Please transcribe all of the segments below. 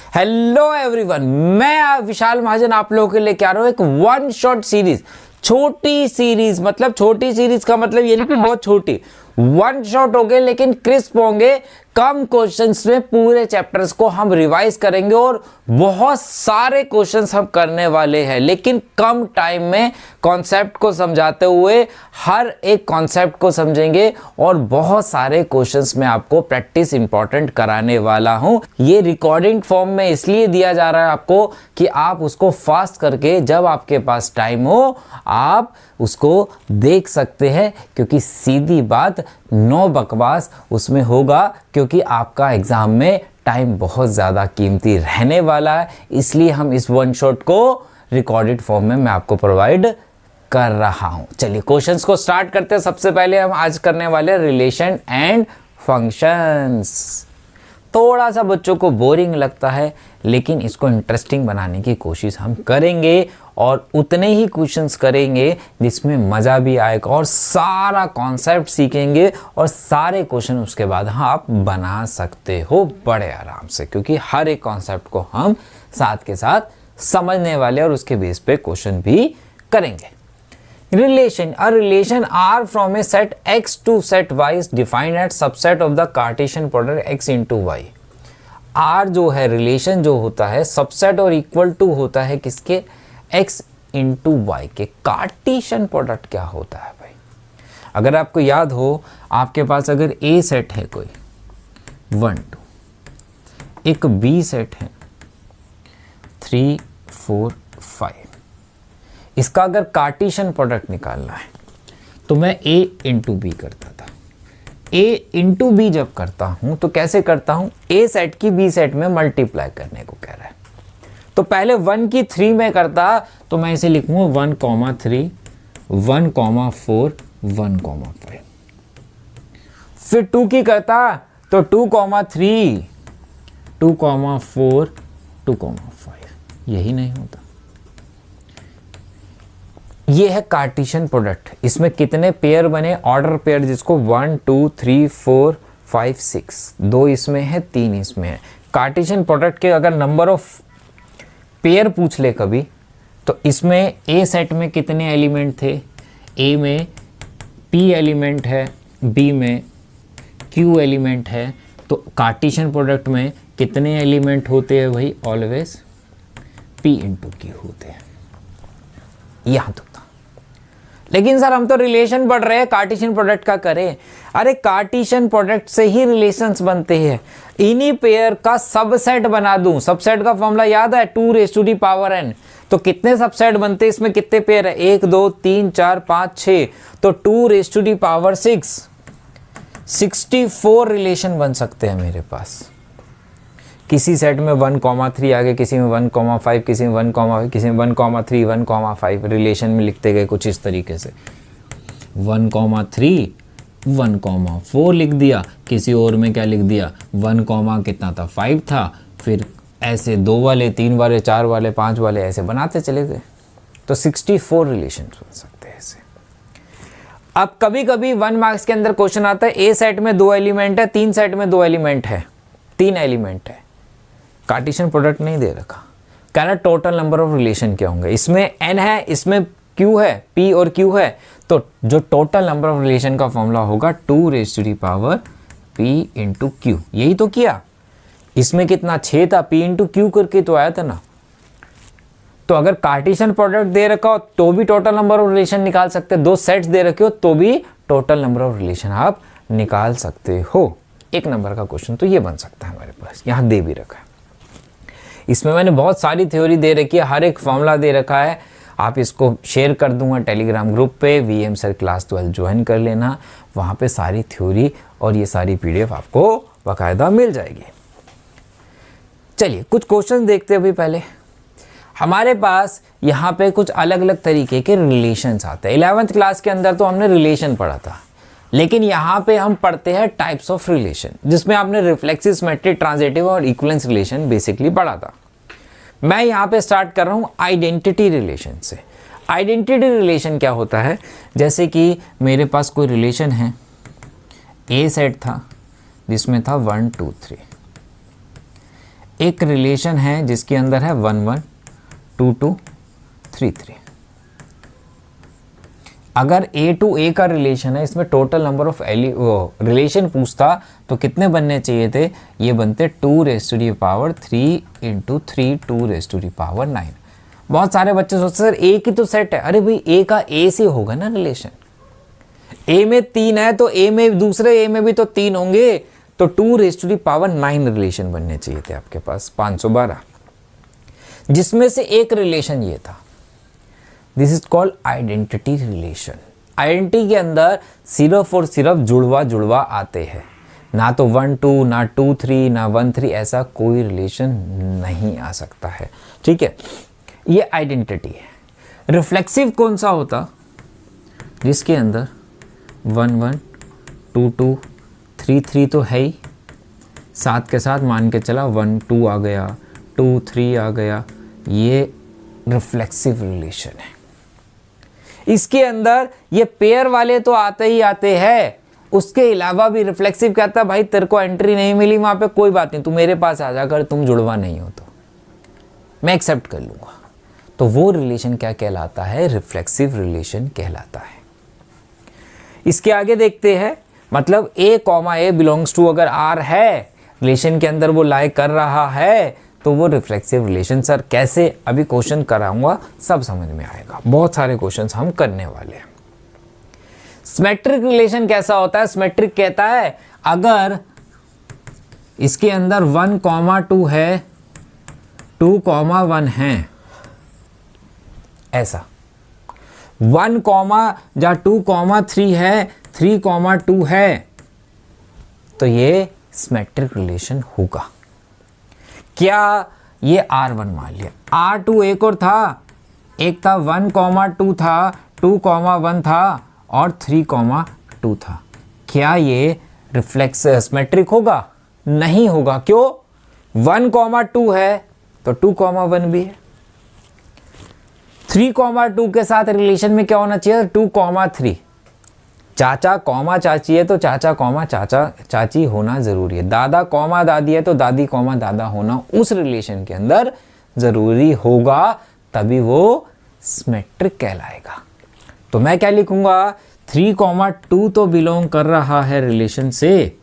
Hello everyone, मैं विशाल महाजन आप लोगों के लिए क्या रहा हूँ एक वन शॉट सीरीज, छोटी सीरीज। मतलब छोटी सीरीज का मतलब ये नहीं कि बहुत छोटी, वन शॉट हो गए लेकिन क्रिस्प होंगे। कम क्वेश्चंस में पूरे चैप्टर्स को हम रिवाइज करेंगे और बहुत सारे क्वेश्चंस हम करने वाले हैं, लेकिन कम टाइम में कॉन्सेप्ट को समझाते हुए हर एक कॉन्सेप्ट को समझेंगे और बहुत सारे क्वेश्चंस में आपको प्रैक्टिस इंपॉर्टेंट कराने वाला हूं। ये रिकॉर्डिंग फॉर्म में इसलिए दिया जा रहा है आपको कि आप उसको फास्ट करके जब आपके पास टाइम हो आप उसको देख सकते हैं, क्योंकि सीधी बात नो बकवास उसमें होगा, क्योंकि आपका एग्जाम में टाइम बहुत ज़्यादा कीमती रहने वाला है। इसलिए हम इस वन शॉट को रिकॉर्डेड फॉर्म में मैं आपको प्रोवाइड कर रहा हूं। चलिए क्वेश्चंस को स्टार्ट करते हैं। सबसे पहले हम आज करने वाले रिलेशन एंड फंक्शंस। थोड़ा सा बच्चों को बोरिंग लगता है, लेकिन इसको इंटरेस्टिंग बनाने की कोशिश हम करेंगे और उतने ही क्वेश्चंस करेंगे जिसमें मज़ा भी आएगा और सारा कॉन्सेप्ट सीखेंगे और सारे क्वेश्चन उसके बाद आप बना सकते हो बड़े आराम से, क्योंकि हर एक कॉन्सेप्ट को हम साथ के साथ समझने वाले और उसके बेस पे क्वेश्चन भी करेंगे। Relation. A relation R from a set X to set Y is defined as subset of the Cartesian product X into Y. R जो है रिलेशन जो होता है सबसेट और इक्वल टू होता है किसके? X into Y के। कार्टेशियन प्रोडक्ट क्या होता है भाई? अगर आपको याद हो, आपके पास अगर A सेट है कोई 1 2, एक B सेट है 3 4 5, इसका अगर कार्टेशियन प्रोडक्ट निकालना है तो मैं A इंटू बी करता था। A इंटू बी जब करता हूं तो कैसे करता हूं? A सेट की B सेट में मल्टीप्लाई करने को कह रहा है, तो पहले 1 की 3 में करता तो मैं इसे लिखूंगा 1,3 1,4 1,5। फिर 2 की करता तो 2,3 2,4 2,5। यही नहीं होता। ये है कार्टेशियन प्रोडक्ट। इसमें कितने पेयर बने? ऑर्डर पेयर, जिसको 1 2 3 4 5 6, 2 इसमें है 3 इसमें है। कार्टेशियन प्रोडक्ट के अगर नंबर ऑफ पेयर पूछ ले कभी, तो इसमें ए सेट में कितने एलिमेंट थे? ए में P एलिमेंट है, B में Q एलिमेंट है, तो कार्टेशियन प्रोडक्ट में कितने एलिमेंट होते हैं भाई? ऑलवेज P इंटू Q होते हैं। यहां तक। लेकिन सर हम तो रिलेशन पढ़ रहे हैं, कार्टेशियन प्रोडक्ट का करें। अरे कार्टेशियन प्रोडक्ट से ही रिलेशंस बनते हैं। इन्हीं पेयर का सबसेट बना दूं। सबसेट का फॉर्मूला याद है? 2n। तो कितने सबसेट बनते हैं? इसमें कितने पेयर है? 1 2 3 4 5 6, तो 2 64 रिलेशन बन सकते हैं मेरे पास। किसी सेट में 1,3 आगे, किसी में 1,5, किसी में 1, किसी में 1,3 1,5 रिलेशन में लिखते गए कुछ इस तरीके से। 1,3 1,4 लिख दिया, किसी और में क्या लिख दिया? 1, कितना था? 5 था। फिर ऐसे 2 वाले 3 वाले 4 वाले 5 वाले ऐसे बनाते चले गए, तो 64 रिलेशन बन सकते हैं ऐसे। अब कभी कभी 1 मार्क्स के अंदर क्वेश्चन आता है ए सेट में 2 एलिमेंट है, 3 सेट में 2 एलिमेंट है, 3 एलिमेंट है, कार्टेशियन प्रोडक्ट नहीं दे रखा, कह रहा टोटल नंबर ऑफ रिलेशन क्या होंगे? इसमें n है, इसमें q है, p और q है, तो जो टोटल नंबर ऑफ रिलेशन का फॉर्मूला होगा 2p इंटू q। यही तो किया। इसमें कितना? 6 था, p इंटू q करके तो आया था ना। तो अगर कार्टेशियन प्रोडक्ट दे रखा हो तो भी टोटल नंबर ऑफ रिलेशन निकाल सकते हो। 2 सेट्स दे रखे हो तो भी टोटल नंबर ऑफ रिलेशन आप निकाल सकते हो। एक नंबर का क्वेश्चन तो ये बन सकता है हमारे पास, यहाँ दे भी रखा है। इसमें मैंने बहुत सारी थ्योरी दे रखी है, हर एक फॉर्मूला दे रखा है। आप इसको शेयर कर दूंगा टेलीग्राम ग्रुप पे, VM सर क्लास 12 ज्वाइन कर लेना, वहाँ पे सारी थ्योरी और ये सारी PDF आपको बाकायदा मिल जाएगी। चलिए कुछ क्वेश्चन देखते हैं। अभी पहले हमारे पास यहाँ पे कुछ अलग अलग तरीके के रिलेशंस आते हैं। 11th क्लास के अंदर तो हमने रिलेशन पढ़ा था, लेकिन यहाँ पे हम पढ़ते हैं टाइप्स ऑफ रिलेशन, जिसमें आपने रिफ्लेक्सिव, सिमेट्रिक, ट्रांजिटिव और इक्विवेलेंस रिलेशन बेसिकली पढ़ा था। मैं यहाँ पे स्टार्ट कर रहा हूँ आइडेंटिटी रिलेशन से। आइडेंटिटी रिलेशन क्या होता है? जैसे कि मेरे पास कोई रिलेशन है, ए सेट था जिसमें था 1 2 3, एक रिलेशन है जिसके अंदर है 1 1 2 2 3 3। अगर A टू A का रिलेशन है, इसमें टोटल नंबर ऑफ रिलेशन पूछता तो कितने बनने चाहिए थे? ये बनते 2 raise to the power 3 into 3 2 raise to the power 9। बहुत सारे बच्चे सोचते सर A की तो सेट है। अरे भाई A का A से होगा ना रिलेशन। A में 3 है तो A में दूसरे A में भी तो 3 होंगे, तो 2 raise to the power 9 relation बनने चाहिए थे आपके पास 512, जिसमें से एक रिलेशन ये था। This is called identity relation. Identity के अंदर सिर्फ और सिर्फ जुड़वा जुड़वा आते हैं, ना तो 1 2 ना 2 3 ना 1 3, ऐसा कोई रिलेशन नहीं आ सकता है। ठीक है, ये आइडेंटिटी है। रिफ्लेक्सिव कौन सा होता? जिसके अंदर 1 1 2 2 3 3 तो है ही, साथ के साथ मान के चला 1 2 आ गया, 2 3 आ गया, ये रिफ्लेक्सिव रिलेशन है। इसके अंदर ये पेयर वाले तो आते ही आते हैं, उसके अलावा भी रिफ्लेक्सिव कहता है भाई तेरे को एंट्री नहीं मिली वहां पे, कोई बात नहीं, तू मेरे पास आ जाकर, तुम जुड़वा नहीं हो तो मैं एक्सेप्ट कर लूंगा। तो वो रिलेशन क्या कहलाता है? रिफ्लेक्सिव रिलेशन कहलाता है। इसके आगे देखते हैं, मतलब A, A बिलोंग्स टू अगर R है, रिलेशन के अंदर वो लाई कर रहा है, तो वो रिफ्लेक्सिव रिलेशन। सर कैसे? अभी क्वेश्चन कराऊंगा, सब समझ में आएगा। बहुत सारे क्वेश्चंस हम करने वाले हैं। सिमेट्रिक रिलेशन कैसा होता है? सिमेट्रिक कहता है अगर इसके अंदर 1 2 है, 2 1 है, ऐसा 1 या 2 3 है, 3 2 है, तो ये सिमेट्रिक रिलेशन होगा। क्या? ये R1 मान लिया, R2 एक और था, एक था 1 2 था, 2 1 था और 3 2 था। क्या ये रिफ्लेक्स सिमेट्रिक होगा? नहीं होगा। क्यों? 1 2 है तो 2 1 भी है। 3 2 के साथ रिलेशन में क्या होना चाहिए? 2 3। चाचा कॉमा चाची है तो चाचा कॉमा चाचा चाची होना जरूरी है। दादा कॉमा दादी है तो दादी कॉमा दादा होना उस रिलेशन के अंदर जरूरी होगा, तभी वो सिमेट्रिक कहलाएगा। तो मैं क्या लिखूंगा? 3 2 तो बिलोंग कर रहा है रिलेशन से,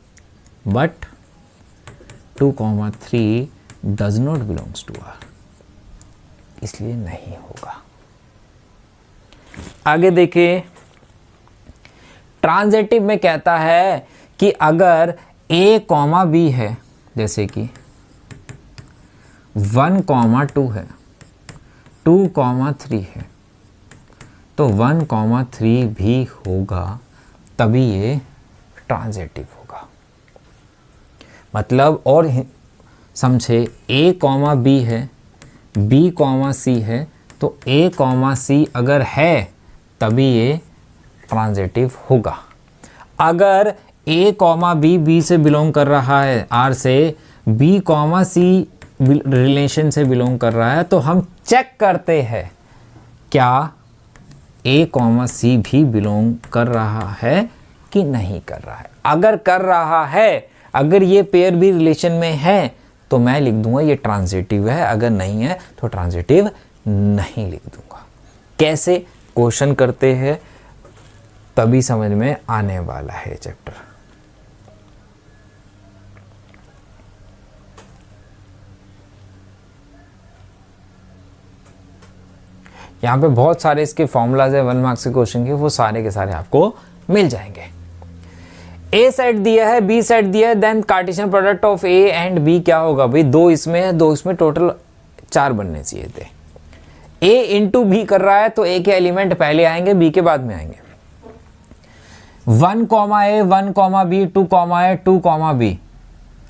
but 2 3 does not belongs to R, इसलिए नहीं होगा। आगे देखिए, ट्रांजिटिव में कहता है कि अगर A, B है, जैसे कि 1 2 है, 2 3 है, तो 1 3 भी होगा, तभी ये ट्रांजिटिव होगा। मतलब और समझे, A, B है, B, C है, तो A, C अगर है तभी ये ट्रांजिटिव होगा। अगर A, B से बिलोंग कर रहा है, R से, B, C रिलेशन से बिलोंग कर रहा है, तो हम चेक करते हैं क्या A, C भी बिलोंग कर रहा है कि नहीं कर रहा है। अगर कर रहा है, अगर ये पेयर भी रिलेशन में है, तो मैं लिख दूंगा ये ट्रांजिटिव है, अगर नहीं है तो ट्रांजिटिव नहीं लिख दूंगा। कैसे? क्वेश्चन करते हैं तभी समझ में आने वाला है चैप्टर। यहाँ पे बहुत सारे इसके फॉर्मूलाज है 1 मार्क्स के क्वेश्चन के, वो सारे के सारे आपको मिल जाएंगे। A सेट दिया है, B सेट दिया है, then cartesian product of A and B क्या होगा? भाई 2 इसमें है, 2 इसमें, टोटल 4 बनने चाहिए थे। A इंटू B कर रहा है तो A के एलिमेंट पहले आएंगे, B के बाद में आएंगे। 1 A 1 B 2 A 2 B।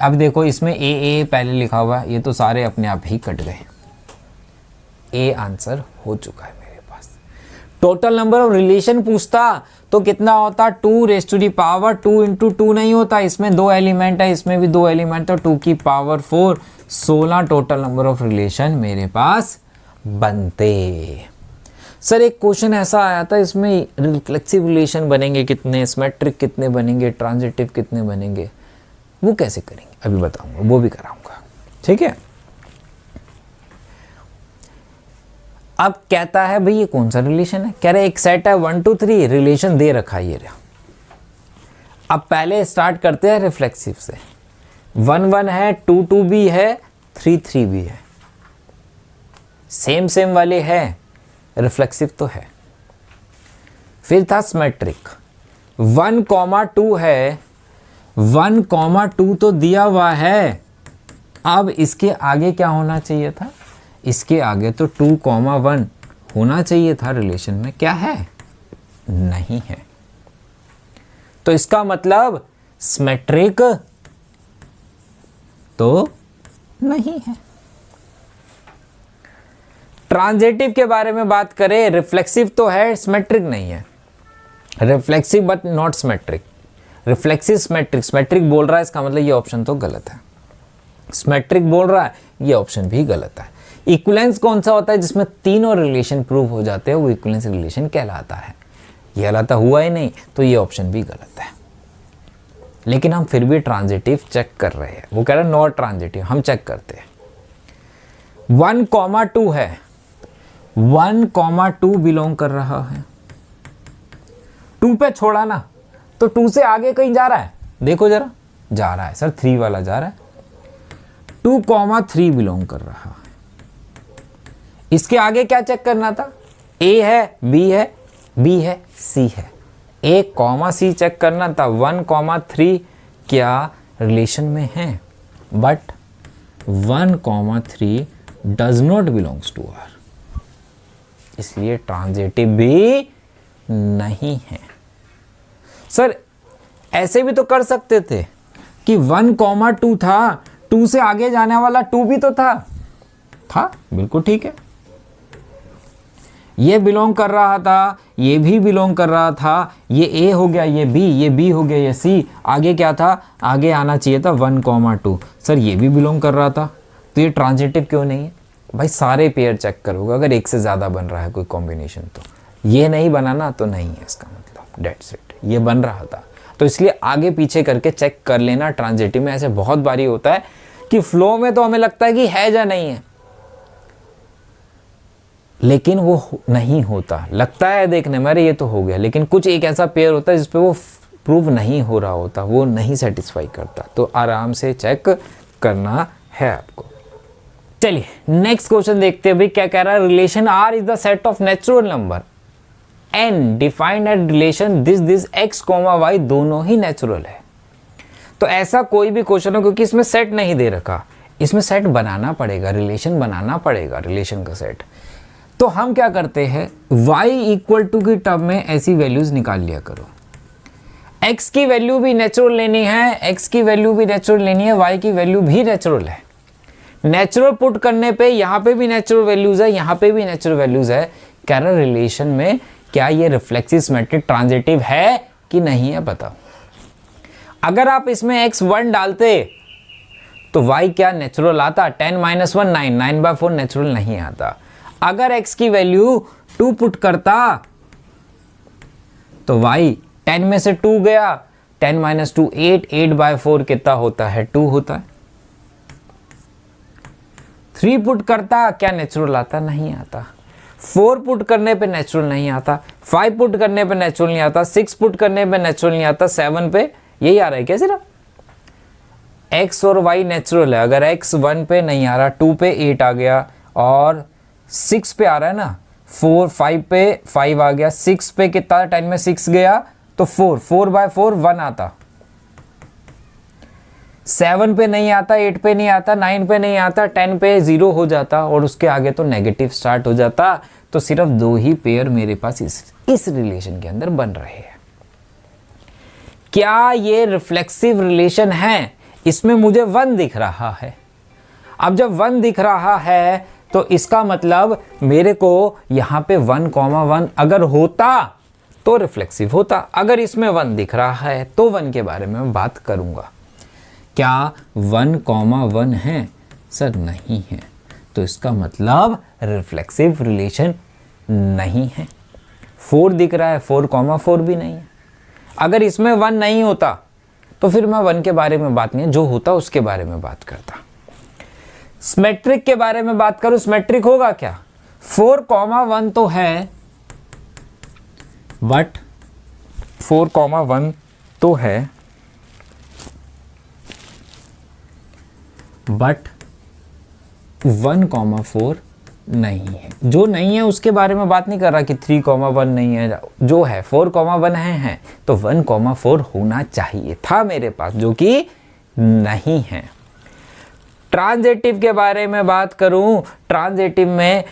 अब देखो इसमें A पहले लिखा हुआ है, ये तो सारे अपने आप ही कट गए। A आंसर हो चुका है मेरे पास। टोटल नंबर ऑफ रिलेशन पूछता तो कितना होता? 2 raise to the power 2 into 2 नहीं होता, इसमें 2 एलिमेंट है, इसमें भी 2 एलिमेंट, तो 2 की power 4, 16 total number of relation मेरे पास बनते। सर एक क्वेश्चन ऐसा आया था, इसमें रिफ्लेक्सिव रिलेशन बनेंगे कितने, सिमेट्रिक कितने बनेंगे, ट्रांजिटिव कितने बनेंगे, वो कैसे करेंगे अभी बताऊंगा, वो भी कराऊंगा। ठीक है, अब कहता है भाई ये कौन सा रिलेशन है, कह रहे एक सेट है 1 2 3, रिलेशन दे रखा है ये रहा। अब पहले स्टार्ट करते हैं रिफ्लेक्सिव से। 1 1 है, 2 2 भी है, 3 3 भी है, सेम सेम वाले है, रिफ्लेक्सिव तो है। फिर था सिमेट्रिक, 1 2 है, 1 2 तो दिया हुआ है। अब इसके आगे क्या होना चाहिए था, इसके आगे तो 2 1 होना चाहिए था रिलेशन में, क्या है, नहीं है। तो इसका मतलब सिमेट्रिक तो नहीं है। ट्रांजिटिव के बारे में बात करें, रिफ्लेक्सिव तो है, सिमेट्रिक नहीं है। Reflexive but not symmetric, reflexive symmetric, symmetric बोल रहा है इसका मतलब ये ऑप्शन तो गलत है। सिमेट्रिक बोल रहा है ये ऑप्शन भी गलत है। इक्विवेलेंस कौन सा होता है जिसमें तीनों रिलेशन प्रूव हो जाते हैं, वो इक्विवेलेंस रिलेशन कहलाता है। ये कहलाता हुआ ही नहीं, तो ये ऑप्शन भी गलत है। लेकिन हम फिर भी ट्रांजिटिव चेक कर रहे हैं, वो कह रहा है नॉट ट्रांजिटिव, हम चेक करते हैं। 1 2 है, 1 2 बिलोंग कर रहा है, 2 पे छोड़ा ना, तो 2 से आगे कहीं जा रहा है, देखो जरा, जा रहा है सर, 3 वाला जा रहा है। 2 3 बिलोंग कर रहा है। इसके आगे क्या चेक करना था, ए है, बी है, बी है, सी है, ए सी चेक करना था। 1 3 क्या रिलेशन में है, but 1 3 does not belongs to R, इसलिए ट्रांजिटिव भी नहीं है। सर ऐसे भी तो कर सकते थे कि 1 2 था, 2 से आगे जाने वाला 2 भी तो था, बिल्कुल ठीक है। ये बिलोंग कर रहा था, ये भी बिलोंग कर रहा था, ये ए हो गया, ये बी हो गया, ये सी, आगे क्या था, आगे आना चाहिए था 1 2। सर ये भी बिलोंग कर रहा था, तो ये ट्रांजिटिव क्यों नहीं है? भाई सारे पेयर चेक करोगे, अगर एक से ज़्यादा बन रहा है कोई कॉम्बिनेशन, तो ये नहीं बनाना तो नहीं है इसका मतलब, डेट्स इट। ये बन रहा था तो इसलिए आगे पीछे करके चेक कर लेना। ट्रांजिटिव में ऐसे बहुत बारी होता है कि फ्लो में तो हमें लगता है कि है या नहीं है, लेकिन वो नहीं होता। लगता है देखने में अरे ये तो हो गया, लेकिन कुछ एक ऐसा पेयर होता है जिसपे वो प्रूव नहीं हो रहा होता, वो नहीं सेटिस्फाई करता, तो आराम से चेक करना है आपको। चलिए नेक्स्ट क्वेश्चन देखते हैं भाई क्या कह रहा है। Relation R is the set of natural number N defined at relation this X Y दोनों ही नेचुरल है। तो ऐसा कोई भी क्वेश्चन हो, क्योंकि इसमें सेट नहीं दे रखा, इसमें सेट बनाना पड़ेगा, रिलेशन बनाना पड़ेगा, रिलेशन का सेट। तो हम क्या करते हैं, y इक्वल टू की टर्म में ऐसी वैल्यूज निकाल लिया करो। x की वैल्यू भी नेचुरल लेनी है, x की वैल्यू भी नेचुरल लेनी है, y की वैल्यू भी नेचुरल है। नेचुरल पुट करने पे यहाँ पे भी नेचुरल वैल्यूज है, यहाँ पे भी नेचुरल वैल्यूज है। कह रहा रिलेशन में क्या ये रिफ्लेक्सिव सिमेट्रिक ट्रांजिटिव है कि नहीं है, बताओ। अगर आप इसमें x1 डालते तो y क्या नेचुरल आता, 10 - 1 9, 9/4 नेचुरल नहीं आता। अगर x की वैल्यू 2 पुट करता तो y 10 में से 2 गया, 10 - 2 8, 8/4 कितना होता है, 2 होता है। 3 पुट करता क्या नेचुरल आता, नहीं आता। 4 पुट करने पे नेचुरल नहीं आता, 5 पुट करने पे नेचुरल नहीं आता, 6 पुट करने पे नेचुरल नहीं आता, 7 पे यही आ रहा है क्या सिर्फ। x और y नेचुरल है, अगर x 1 पे नहीं आ रहा, 2 पे 8 आ गया, और 6 पे आ रहा है ना, 5 पे 5 आ गया, 6 पे कितना, 10 में 6 गया तो 4/4 1 आता। 7 पे नहीं आता, 8 पे नहीं आता, 9 पे नहीं आता, 10 पे 0 हो जाता, और उसके आगे तो नेगेटिव स्टार्ट हो जाता। तो सिर्फ 2 ही पेयर मेरे पास इस रिलेशन के अंदर बन रहे हैं। क्या ये रिफ्लेक्सिव रिलेशन है? इसमें मुझे 1 दिख रहा है। अब जब 1 दिख रहा है तो इसका मतलब मेरे को यहां पे 1 1 अगर होता तो रिफ्लेक्सिव होता। अगर इसमें 1 दिख रहा है तो 1 के बारे में बात करूंगा। क्या 1 1 है? सर नहीं है, तो इसका मतलब रिफ्लेक्सिव रिलेशन नहीं है। 4 दिख रहा है, 4 4 भी नहीं है। अगर इसमें 1 नहीं होता तो फिर मैं 1 के बारे में बात नहीं, जो होता उसके बारे में बात करता। सिमेट्रिक के बारे में बात करूं, सिमेट्रिक होगा क्या? 4,1 तो है, बट 4,1 तो है, बट 1,4 नहीं है। जो नहीं है उसके बारे में बात नहीं कर रहा कि 3,1 नहीं है, जो है 4,1 है तो 1,4 होना चाहिए था मेरे पास, जो कि नहीं है। ट्रांजिटिव के बारे में बात करूं, ट्रांजिटिव में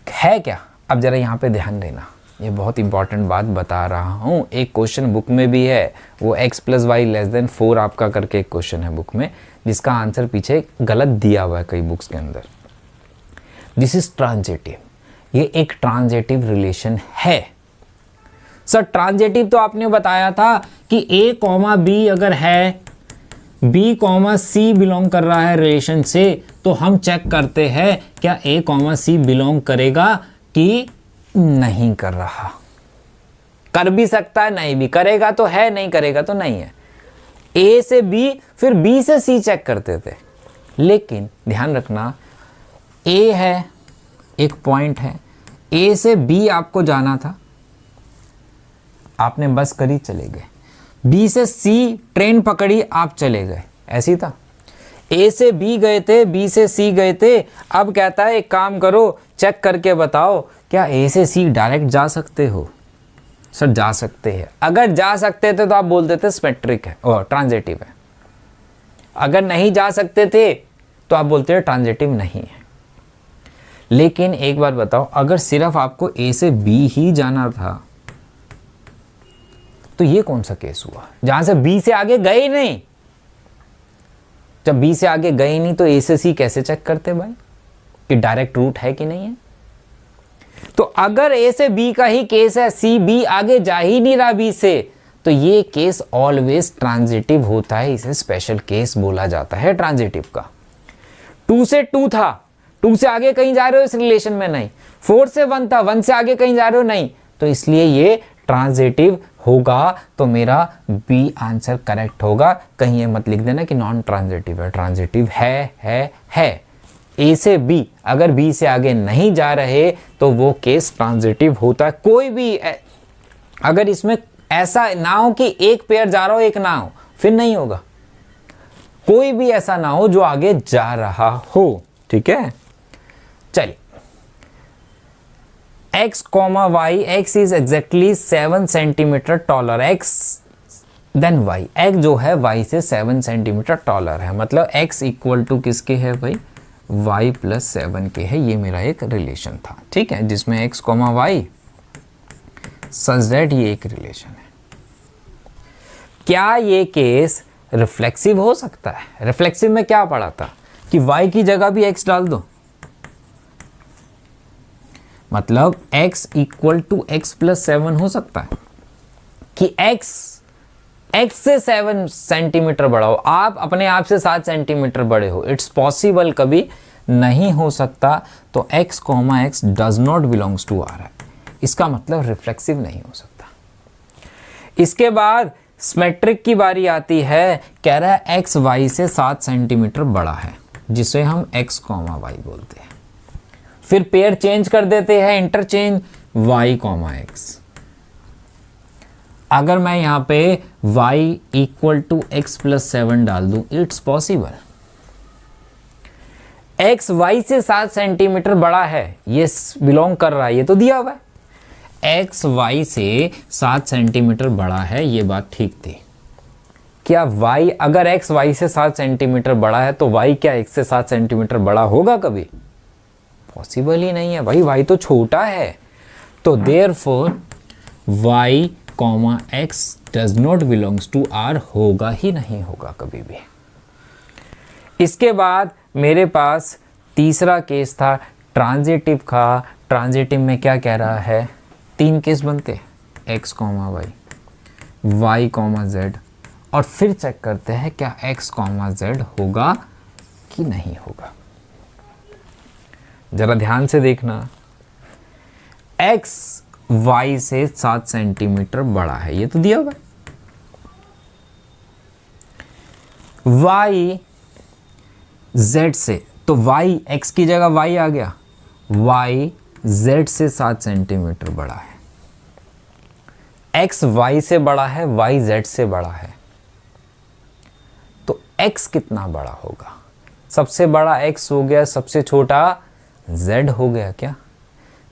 है क्या, अब जरा यहां पे ध्यान देना, ये बहुत इंपॉर्टेंट बात बता रहा हूं। एक क्वेश्चन बुक में भी है, वो x + y < 4 आपका करके एक क्वेश्चन है बुक में, जिसका आंसर पीछे गलत दिया हुआ है कई बुक्स के अंदर। दिस इज ट्रांजिटिव, ये एक ट्रांजिटिव रिलेशन है। सर ट्रांजिटिव तो आपने बताया था कि a, b अगर है, b, c बिलोंग कर रहा है रिलेशन से, तो हम चेक करते हैं क्या a, c बिलोंग करेगा कि नहीं कर रहा। कर भी सकता है, नहीं भी करेगा तो है, नहीं करेगा तो नहीं है। a से b, फिर b से c चेक करते थे, लेकिन ध्यान रखना a है, एक पॉइंट है, a से b आपको जाना था, आपने बस करी चले गए, b से c ट्रेन पकड़ी आप चले गए, ऐसी था। a से b गए थे, b से c गए थे, अब कहता है एक काम करो, चेक करके बताओ क्या a से c डायरेक्ट जा सकते हो। सर जा सकते हैं, अगर जा सकते थे तो आप बोलते थे सिमेट्रिक है और ट्रांजिटिव है, अगर नहीं जा सकते थे तो आप बोलते हैं ट्रांजिटिव नहीं है। लेकिन एक बात बताओ, अगर सिर्फ आपको a से b ही जाना था तो ये कौन सा केस हुआ जहां से b से आगे गए ही नहीं। जब b से आगे गए ही नहीं तो a से c कैसे चेक करते भाई कि डायरेक्ट रूट है कि नहीं है। तो अगर a से b का ही केस है, c b आगे जा ही नहीं रहा b से, तो ये केस ऑलवेज ट्रांजिटिव होता है, इसे स्पेशल केस बोला जाता है ट्रांजिटिव का। 2 से 2 था, 2 से आगे कहीं जा रहे हो इस रिलेशन में नहीं, 4 से 1 था, 1 से आगे कहीं जा रहे हो नहीं, तो इसलिए ये ट्रांजिटिव होगा, तो मेरा बी आंसर करेक्ट होगा। कहीं ये मत लिख देना कि नॉन ट्रांजिटिव है, ट्रांजिटिव है। ए से बी, अगर बी से आगे नहीं जा रहे तो वो केस ट्रांजिटिव होता है। कोई भी अगर इसमें ऐसा ना हो कि एक पेयर जा रहा हो एक ना हो, फिर नहीं होगा। कोई भी ऐसा ना हो जो आगे जा रहा हो, ठीक है। चलिए, x, y, x is exactly 7 centimetre taller x then y, x जो है y से 7 सेंटीमीटर टॉलर है, मतलब x इक्वल टू किसके है भाई, y + 7 के है। ये मेरा एक रिलेशन था, ठीक है, जिसमें x, y सच दैट ये एक रिलेशन है। क्या ये केस रिफ्लेक्सिव हो सकता है? रिफ्लेक्सिव में क्या पढ़ा था कि y की जगह भी x डाल दो, मतलब x इक्वल टू x + 7 हो सकता है कि x से 7 सेंटीमीटर बड़ा हो, आप अपने आप से 7 सेंटीमीटर बड़े हो। इट्स पॉसिबल, कभी नहीं हो सकता। तो x, x does not belongs to R है, इसका मतलब रिफ्लेक्सिव नहीं हो सकता। इसके बाद सिमेट्रिक की बारी आती है, कह रहा है x y से 7 सेंटीमीटर बड़ा है, जिसे हम x, y बोलते हैं। फिर पेयर चेंज कर देते हैं, इंटरचेंज y, x। अगर मैं यहां पे y इक्वल टू x + 7 डाल दूं, इट्स पॉसिबल। x y से 7 सेंटीमीटर बड़ा है, ये बिलोंग कर रहा है, ये तो दिया हुआ है। x y से 7 सेंटीमीटर बड़ा है, ये बात ठीक थी। क्या y, अगर x y से 7 सेंटीमीटर बड़ा है तो y क्या x से 7 सेंटीमीटर बड़ा होगा कभी? पॉसिबल ही नहीं है भाई, y तो छोटा है। तो therefore y, x does not belongs to R होगा ही नहीं होगा कभी भी। इसके बाद मेरे पास तीसरा केस था ट्रांजिटिव का। ट्रांजिटिव में क्या कह रहा है, 3 केस बनते, x, y, z, और फिर चेक करते हैं क्या x, z होगा कि नहीं होगा। जरा ध्यान से देखना, x y से 7 सेंटीमीटर बड़ा है, ये तो दिया हुआ है। y z से, तो y, x की जगह y आ गया, y z से 7 सेंटीमीटर बड़ा है, x y से बड़ा है, y z से बड़ा है, तो x कितना बड़ा होगा? सबसे बड़ा x हो गया, सबसे छोटा z हो गया क्या?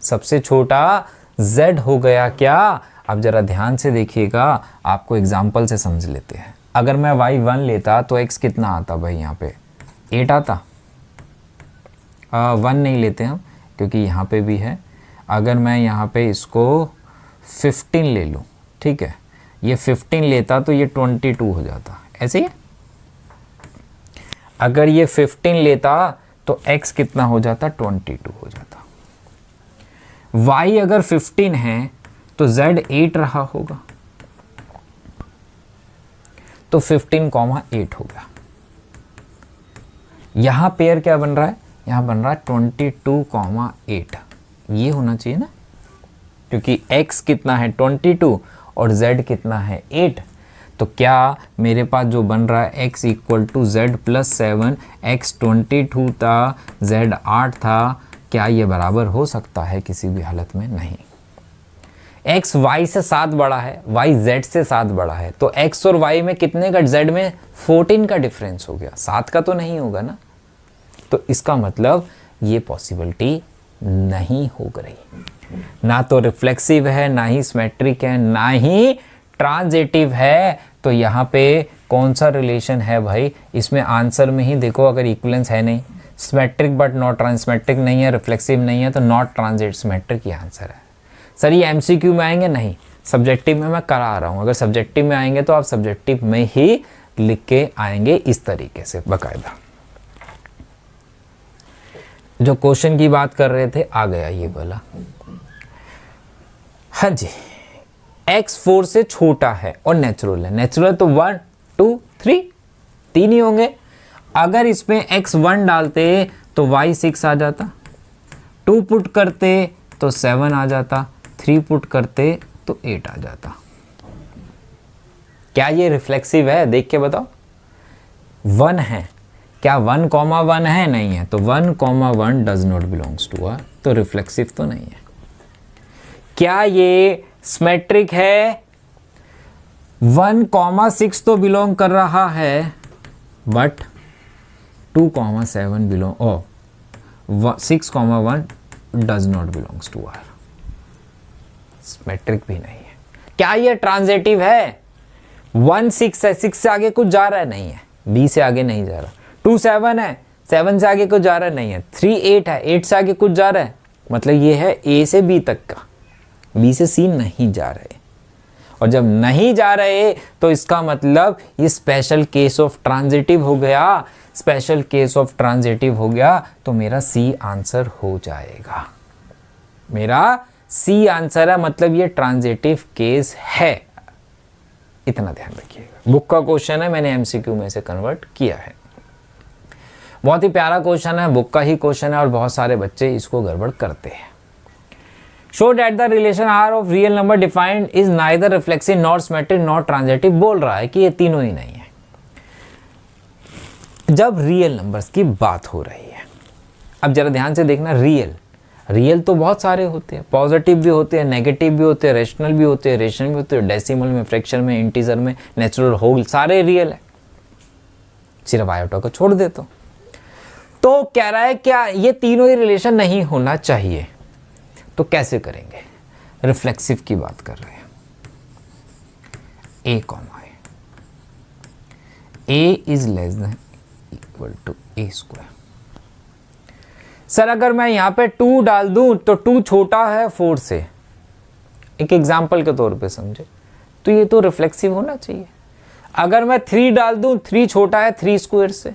सबसे छोटा z हो गया क्या? अब जरा ध्यान से देखिएगा, आपको एग्जाम्पल से समझ लेते हैं। अगर मैं y1 लेता तो x कितना आता भाई? यहाँ पे 8 आता। 1 नहीं लेते हम क्योंकि यहाँ पे भी है। अगर मैं यहाँ पे इसको 15 ले लूँ, ठीक है, ये 15 लेता तो ये 22 हो जाता, ऐसे ही। अगर ये 15 लेता तो x कितना हो जाता? 22 हो जाता। y अगर 15 है तो z 8 रहा होगा, तो 15,8 हो गया। यहां पेयर क्या बन रहा है? यहां बन रहा है 22,8। ये होना चाहिए ना, क्योंकि x कितना है 22 और z कितना है 8। तो क्या मेरे पास जो बन रहा है x equal to z plus 7, x 22 था, z 8 था, क्या ये बराबर हो सकता है? किसी भी हालत में नहीं। x y से 7 बड़ा है, y z से 7 बड़ा है, तो x और y में कितने का? z में 14 का डिफरेंस हो गया, 7 का तो नहीं होगा ना। तो इसका मतलब ये पॉसिबिलिटी नहीं हो रही। ना तो रिफ्लेक्सिव है, ना ही सिमेट्रिक है, ना ही ट्रांजिटिव है। तो यहाँ पे कौन सा रिलेशन है भाई? इसमें आंसर में ही देखो, अगर इक्विवेलेंस है नहीं, सिमेट्रिक बट नॉट ट्रांसमेट्रिक नहीं है, रिफ्लेक्सिव नहीं है, तो नॉट ट्रांजिट सिमेट्रिक ये आंसर है। सर ये एमसीक्यू में आएंगे? नहीं, सब्जेक्टिव में मैं करा रहा हूँ। अगर सब्जेक्टिव में आएंगे तो आप सब्जेक्टिव में ही लिख के आएंगे इस तरीके से बाकायदा। जो क्वेश्चन की बात कर रहे थे आ गया ये वाला। हाँ जी, x 4 से छोटा है और नेचुरल है। नेचुरल तो 1 2 3 तीन ही होंगे। अगर इसमें x 1 डालते तो y 6 आ जाता, 2 पुट करते तो 7 आ जाता, 3 पुट करते तो 8 आ जाता। क्या ये रिफ्लेक्सिव है? देख के बताओ। 1 है, क्या 1,1 है? नहीं है, तो 1,1 does not belongs to A, तो रिफ्लेक्सिव तो नहीं है। क्या ये सिमेट्रिक है? 1,6 तो बिलोंग कर रहा है, but 2,7 belong, 6,1 does not belongs to R, symmetric भी नहीं है। क्या ये ट्रांजिटिव है? 1 6 है, 6 से आगे कुछ जा रहा है? नहीं है, b से आगे नहीं जा रहा। 2 7 है, 7 से आगे कुछ जा रहा है? नहीं है। 3 8 है, 8 से आगे कुछ जा रहा है, मतलब ये है a से b तक का, b से c नहीं जा रहे। और जब नहीं जा रहे तो इसका मतलब ये स्पेशल केस ऑफ ट्रांजिटिव हो गया। स्पेशल केस ऑफ ट्रांजिटिव हो गया तो मेरा सी आंसर हो जाएगा। मेरा सी आंसर है, मतलब ये ट्रांजिटिव केस है। इतना ध्यान रखिएगा। बुक का क्वेश्चन है, मैंने एमसीक्यू में से कन्वर्ट किया है। बहुत ही प्यारा क्वेश्चन है, बुक का ही क्वेश्चन है और बहुत सारे बच्चे इसको गड़बड़ करते हैं। Show that the relation R of real number defined is neither reflexive not symmetric not transitive. बोल रहा है कि ये तीनों ही नहीं है। जब रियल नंबर्स की बात हो रही है, अब जरा ध्यान से देखना, रियल तो बहुत सारे होते हैं, पॉजिटिव भी होते हैं, नेगेटिव भी होते हैं, रेशनल भी होते हैं, रेशनल भी होते हैं, डेसिमल में, फ्रैक्शन में, इंटीजर में, नेचुरल, होल, सारे रियल है। सिर्फ आयोटा को छोड़ दे तो कह रहा है क्या ये तीनों ही रिलेशन नहीं होना चाहिए, तो कैसे करेंगे? रिफ्लेक्सिव की बात कर रहे हैं। a comma a is less than equal to a square. Sir अगर मैं यहां पे 2 डाल दूं तो 2 छोटा है 4 से, एक एग्जांपल के तौर पे समझे, तो ये तो रिफ्लेक्सिव होना चाहिए। अगर मैं 3 डाल दूं, 3 छोटा है 3 स्क्वायर से।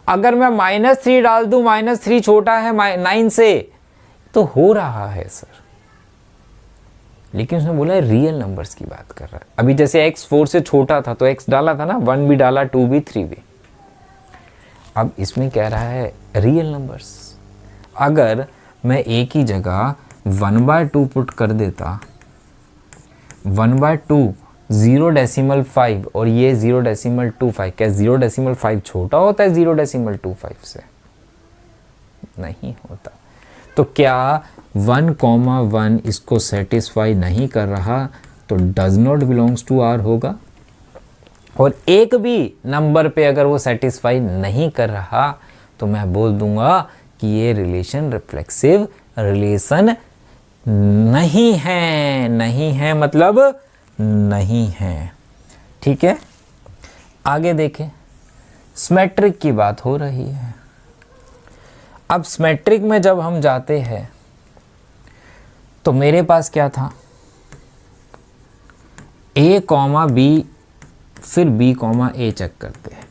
अगर मैं -3 डाल दूं, -3 छोटा है 9 से, तो हो रहा है सर। लेकिन उसने बोला है रियल नंबर्स की बात कर रहा है। अभी जैसे x 4 से छोटा था तो x डाला था ना, 1 भी डाला, 2 भी, 3 भी। अब इसमें कह रहा है रियल नंबर्स। अगर मैं एक ही जगह 1/2 पुट कर देता, 1/2 0.5 और ये 0.25, क्या 0.5 छोटा होता है 0.25 से? नहीं होता। तो क्या 1,1 इसको सेटिस्फाई नहीं कर रहा तो does not belongs to R होगा, और एक भी नंबर पे अगर वो सेटिस्फाई नहीं कर रहा तो मैं बोल दूंगा कि ये रिलेशन रिफ्लेक्सिव रिलेशन नहीं है। नहीं है मतलब नहीं है। ठीक है, आगे देखें, सिमेट्रिक की बात हो रही है। अब सिमेट्रिक में जब हम जाते हैं तो मेरे पास क्या था, a कॉमा बी, फिर b कॉमा ए चेक करते हैं।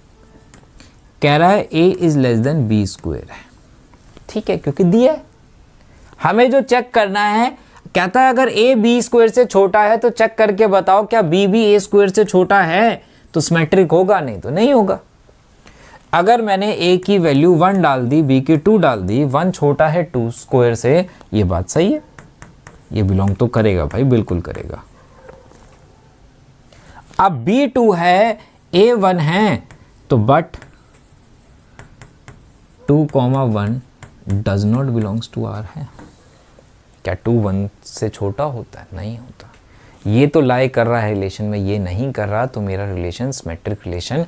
कह रहा है a is less then b square है। ठीक है, क्योंकि दिया है हमें जो चेक करना है। कहता है अगर a b स्क्वायर से छोटा है तो चेक करके बताओ क्या b भी a स्क्वायर से छोटा है, तो सिमेट्रिक होगा, नहीं तो नहीं होगा। अगर मैंने a की वैल्यू 1 डाल दी, b की 2 डाल दी, 1 छोटा है 2 स्क्वायर से, ये बात सही है, ये बिलोंग तो करेगा भाई, बिल्कुल करेगा। अब b2 है, a1 है, तो but 2,1 does not belongs to R है। क्या 2 1 से छोटा होता है? नहीं होता। ये तो लाई कर रहा है रिलेशन में, ये नहीं कर रहा, तो मेरा रिलेशन सिमेट्रिक रिलेशन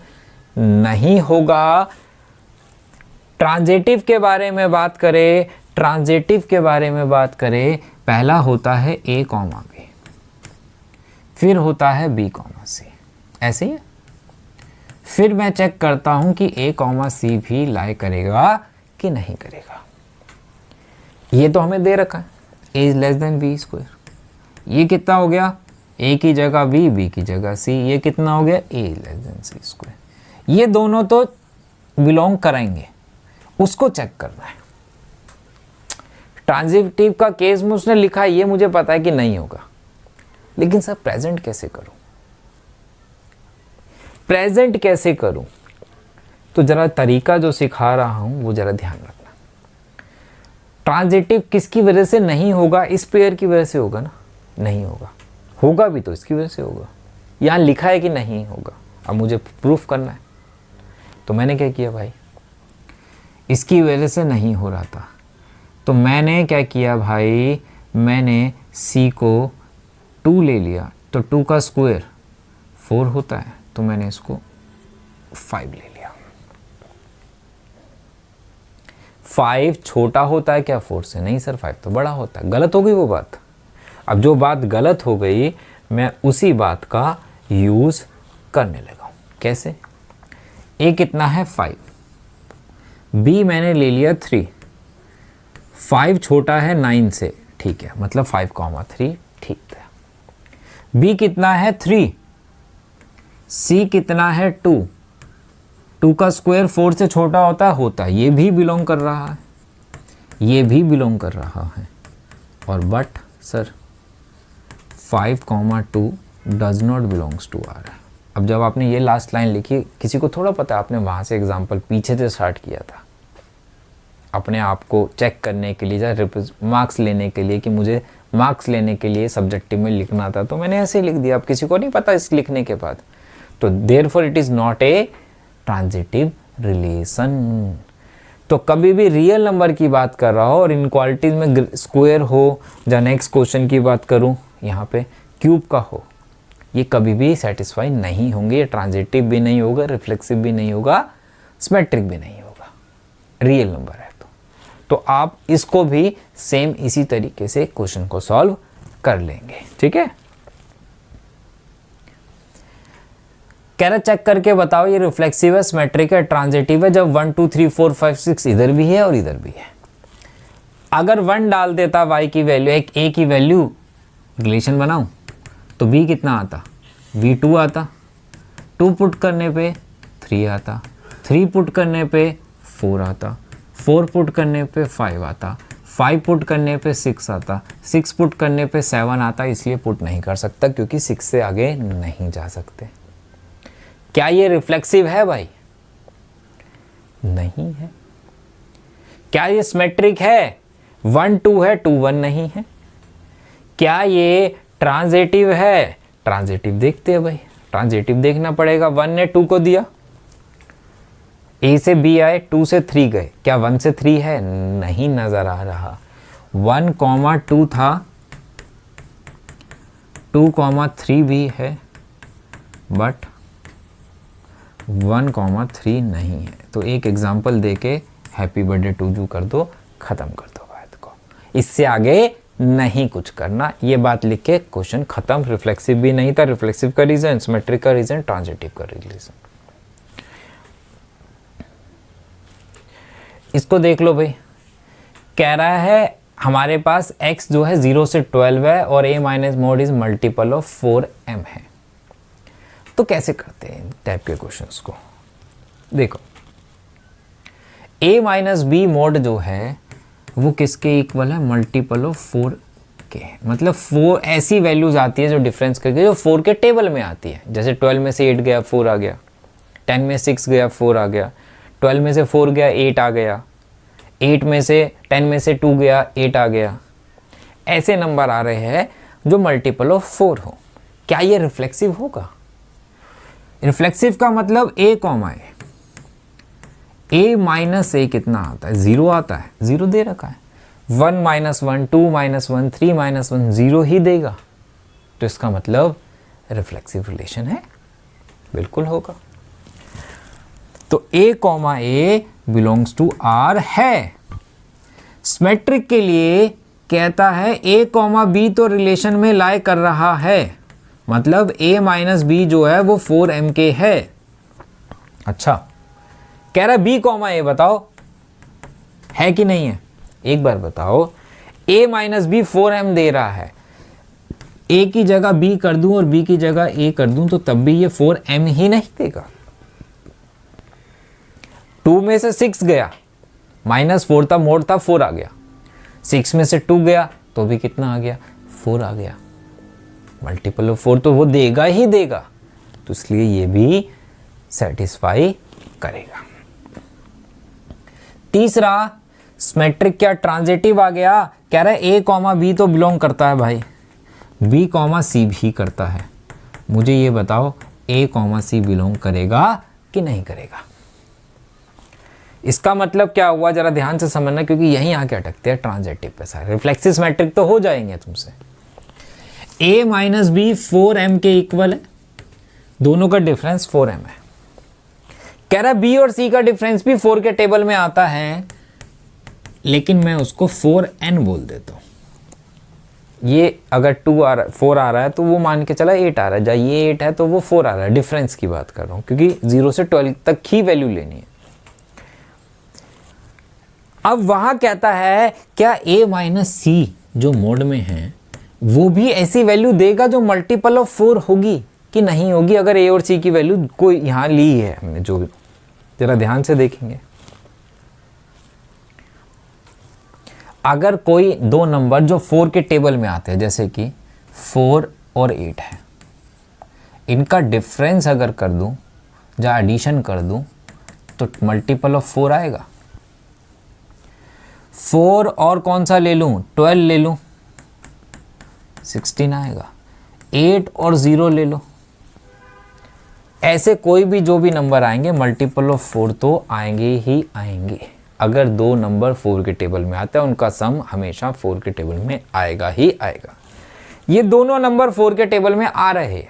नहीं होगा। ट्रांजिटिव के बारे में बात करें, ट्रांजिटिव के बारे में बात करें, पहला होता है a कॉमा b, फिर होता है b कॉमा c, ऐसे ही है। फिर मैं चेक करता हूं कि a कॉमा c भी लाई करेगा कि नहीं करेगा। ये तो हमें दे रखा है a is less then b square. ये कितना हो गया, a की जगह b की जगह c। ये कितना हो गया, a is less then c square. ये दोनों तो बिलोंग कराएंगे, उसको चेक करना है। ट्रांजिटिव का केस में उसने लिखा है, ये मुझे पता है कि नहीं होगा, लेकिन सर प्रेजेंट कैसे करूं, प्रेजेंट कैसे करूं? तो जरा तरीका जो सिखा रहा हूं वो जरा ध्यान रखना। ट्रांजिटिव किसकी वजह से नहीं होगा? इस पेयर की वजह से होगा ना? नहीं होगा, होगा भी तो इसकी वजह से होगा। यहां लिखा है कि नहीं होगा, अब मुझे प्रूफ करना है। तो मैंने क्या किया भाई, इसकी वजह से नहीं हो रहा था, तो मैंने क्या किया भाई, मैंने c को 2 ले लिया, तो 2 का स्क्वायर 4 होता है, तो मैंने इसको 5 ले लिया। 5 छोटा होता है क्या 4 से? नहीं सर, 5 तो बड़ा होता है। गलत हो गई वो बात। अब जो बात गलत हो गई, मैं उसी बात का यूज़ करने लगा हूँ। कैसे? a कितना है 5, b मैंने ले लिया 3, 5 छोटा है 9 से, ठीक है, मतलब 5,3 ठीक है। b कितना है 3, c कितना है 2, 2 का स्क्वायर 4 से छोटा होता है, ये भी बिलोंग कर रहा है, ये भी बिलोंग कर रहा है। और but sir 5,2 does not belongs to R. अब जब आपने ये लास्ट लाइन लिखी, किसी को थोड़ा पता आपने वहाँ से एग्जाम्पल पीछे से स्टार्ट किया था, अपने आप को चेक करने के लिए या मार्क्स लेने के लिए, कि मुझे मार्क्स लेने के लिए सब्जेक्टिव में लिखना था, तो मैंने ऐसे ही लिख दिया। अब किसी को नहीं पता इस लिखने के बाद, तो therefore it is not a transitive relation. तो कभी भी रियल नंबर की बात कर रहा हो और इनक्वालिटीज में स्क्वायर हो, या नेक्स्ट क्वेश्चन की बात करूं यहाँ पे क्यूब का हो, ये कभी भी सेटिस्फाई नहीं होंगे। ये ट्रांजिटिव भी नहीं होगा, रिफ्लेक्सिव भी नहीं होगा, सिमेट्रिक भी नहीं होगा, रियल नंबर है। तो आप इसको भी सेम इसी तरीके से क्वेश्चन को सॉल्व कर लेंगे। ठीक है, कह रहा चेक करके बताओ ये रिफ्लेक्सिव है, सिमेट्रिक है, ट्रांजिटिव है, जब 1 2 3 4 5 6 इधर भी है और इधर भी है। अगर 1 डाल देता y की वैल्यू, एक a की वैल्यू, रिलेशन बनाऊं तो b कितना आता, v2 आता, 2 पुट करने पे 3 आता, 3 पुट करने पे 4 आता, 4 पुट करने पे 5 आता, 5 पुट करने पे 6 आता, 6 पुट करने पे 7 आता। इसलिए पुट नहीं कर सकता क्योंकि 6 से आगे नहीं जा सकते। क्या ये रिफ्लेक्सिव है भाई? नहीं है। क्या ये सिमेट्रिक है? 1 2 है, 2 1 नहीं है। क्या ये ट्रांजिटिव है? ट्रांजिटिव देखते हैं भाई, ट्रांजिटिव देखना पड़ेगा। 1 ने 2 को दिया, a से b आए, 2 से 3 गए, क्या 1 से 3 है? नहीं नजर आ रहा। 1,2 था, 2,3 भी है, बट 1,3 नहीं है। तो एक एग्जाम्पल देके हैप्पी बर्थडे टू यू कर दो, ख़त्म कर दो बात को। इससे आगे नहीं कुछ करना, ये बात लिख के क्वेश्चन खत्म। रिफ्लेक्सिव भी नहीं था, रिफ्लेक्सिव का रीजन, सिमेट्रिक का रीजन, ट्रांजिटिव का रीजन। इसको देख लो भाई, कह रहा है हमारे पास x जो है 0 से 12 है और a minus mode is multiple of 4m है। तो कैसे करते हैं इन टाइप के क्वेश्चंस को? देखो, a माइनस बी मोड जो है वो किसके इक्वल है? मल्टीपल ऑफ 4 के। मतलब 4 ऐसी वैल्यूज आती है जो डिफरेंस करके जो 4 के टेबल में आती है। जैसे 12 में से 8 गया 4 आ गया, 10 में 6 गया 4 आ गया, 12 में से 4 गया 8 आ गया, 8 में से 10 में से 2 गया 8 आ गया। ऐसे नंबर आ रहे हैं जो मल्टीपल ऑफ 4 हो। क्या ये रिफ्लेक्सिव होगा? रिफ्लेक्सिव का मतलब a कॉमा है, a माइनस ए कितना आता है? 0 आता है, 0 दे रखा है। 1 माइनस 1, 2 माइनस 1, 3 माइनस 1, 0 ही देगा। तो इसका मतलब रिफ्लेक्सिव रिलेशन है, बिल्कुल होगा। तो a comma A belongs to R है। सिमेट्रिक के लिए कहता है a कॉमा बी तो रिलेशन में लाई कर रहा है, मतलब a माइनस बी जो है वो 4m के है। अच्छा, कह रहा है b कॉमा ए बताओ है कि नहीं है? एक बार बताओ, a माइनस बी 4m दे रहा है, a की जगह b कर दूं और b की जगह a कर दूं तो तब भी ये 4m ही नहीं देगा। 2 में से 6 गया, माइनस 4 था, मोड था, 4 आ गया। 6 में से 2 गया तो भी कितना आ गया? 4 आ गया। मल्टीपल ऑफ 4 तो वो देगा ही देगा, तो इसलिए ये भी सेटिस्फाई करेगा। तीसरा, सिमेट्रिक क्या ट्रांजिटिव आ गया? कह रहा है a कॉमा बी तो बिलोंग करता है भाई, b कॉमा सी भी करता है। मुझे ये बताओ a कॉमा सी बिलोंग करेगा कि नहीं करेगा? इसका मतलब क्या हुआ, जरा ध्यान से समझना, क्योंकि यहीं आके अटकते हैं ट्रांजिटिव पे सारे। रिफ्लेक्सिव सिमेट्रिक तो हो जाएंगे तुमसे। a माइनस बी 4m के इक्वल है, दोनों का डिफरेंस 4m है। कह रहा है b और c का डिफरेंस भी 4 के टेबल में आता है, लेकिन मैं उसको 4n बोल देता हूं। ये अगर 4 आ रहा है तो वो मान के चला 8 आ रहा है, जहाँ ये 8 है तो वो 4 आ रहा है। डिफरेंस की बात कर रहा हूं, क्योंकि 0 से 12 तक ही वैल्यू लेनी है। अब वहां कहता है क्या a माइनस सी जो मोड में है वो भी ऐसी वैल्यू देगा जो मल्टीपल ऑफ 4 होगी कि नहीं होगी? अगर a और c की वैल्यू कोई यहां ली है हमने, जो भी, जरा ध्यान से देखेंगे। अगर कोई दो नंबर जो 4 के टेबल में आते हैं, जैसे कि 4 और 8 है, इनका डिफरेंस अगर कर दूं, या एडिशन कर दूं, तो मल्टीपल ऑफ 4 आएगा। 4 और कौन सा ले लूं? 12 ले लूं, 16 आएगा। 8 और 0 ले लो। ऐसे कोई भी जो भी नंबर आएंगे मल्टीपल ऑफ 4 तो आएंगे ही आएंगे। अगर दो नंबर 4 के टेबल में आते हैं उनका सम हमेशा 4 के टेबल में आएगा ही आएगा। ये दोनों नंबर 4 के टेबल में आ रहे हैं,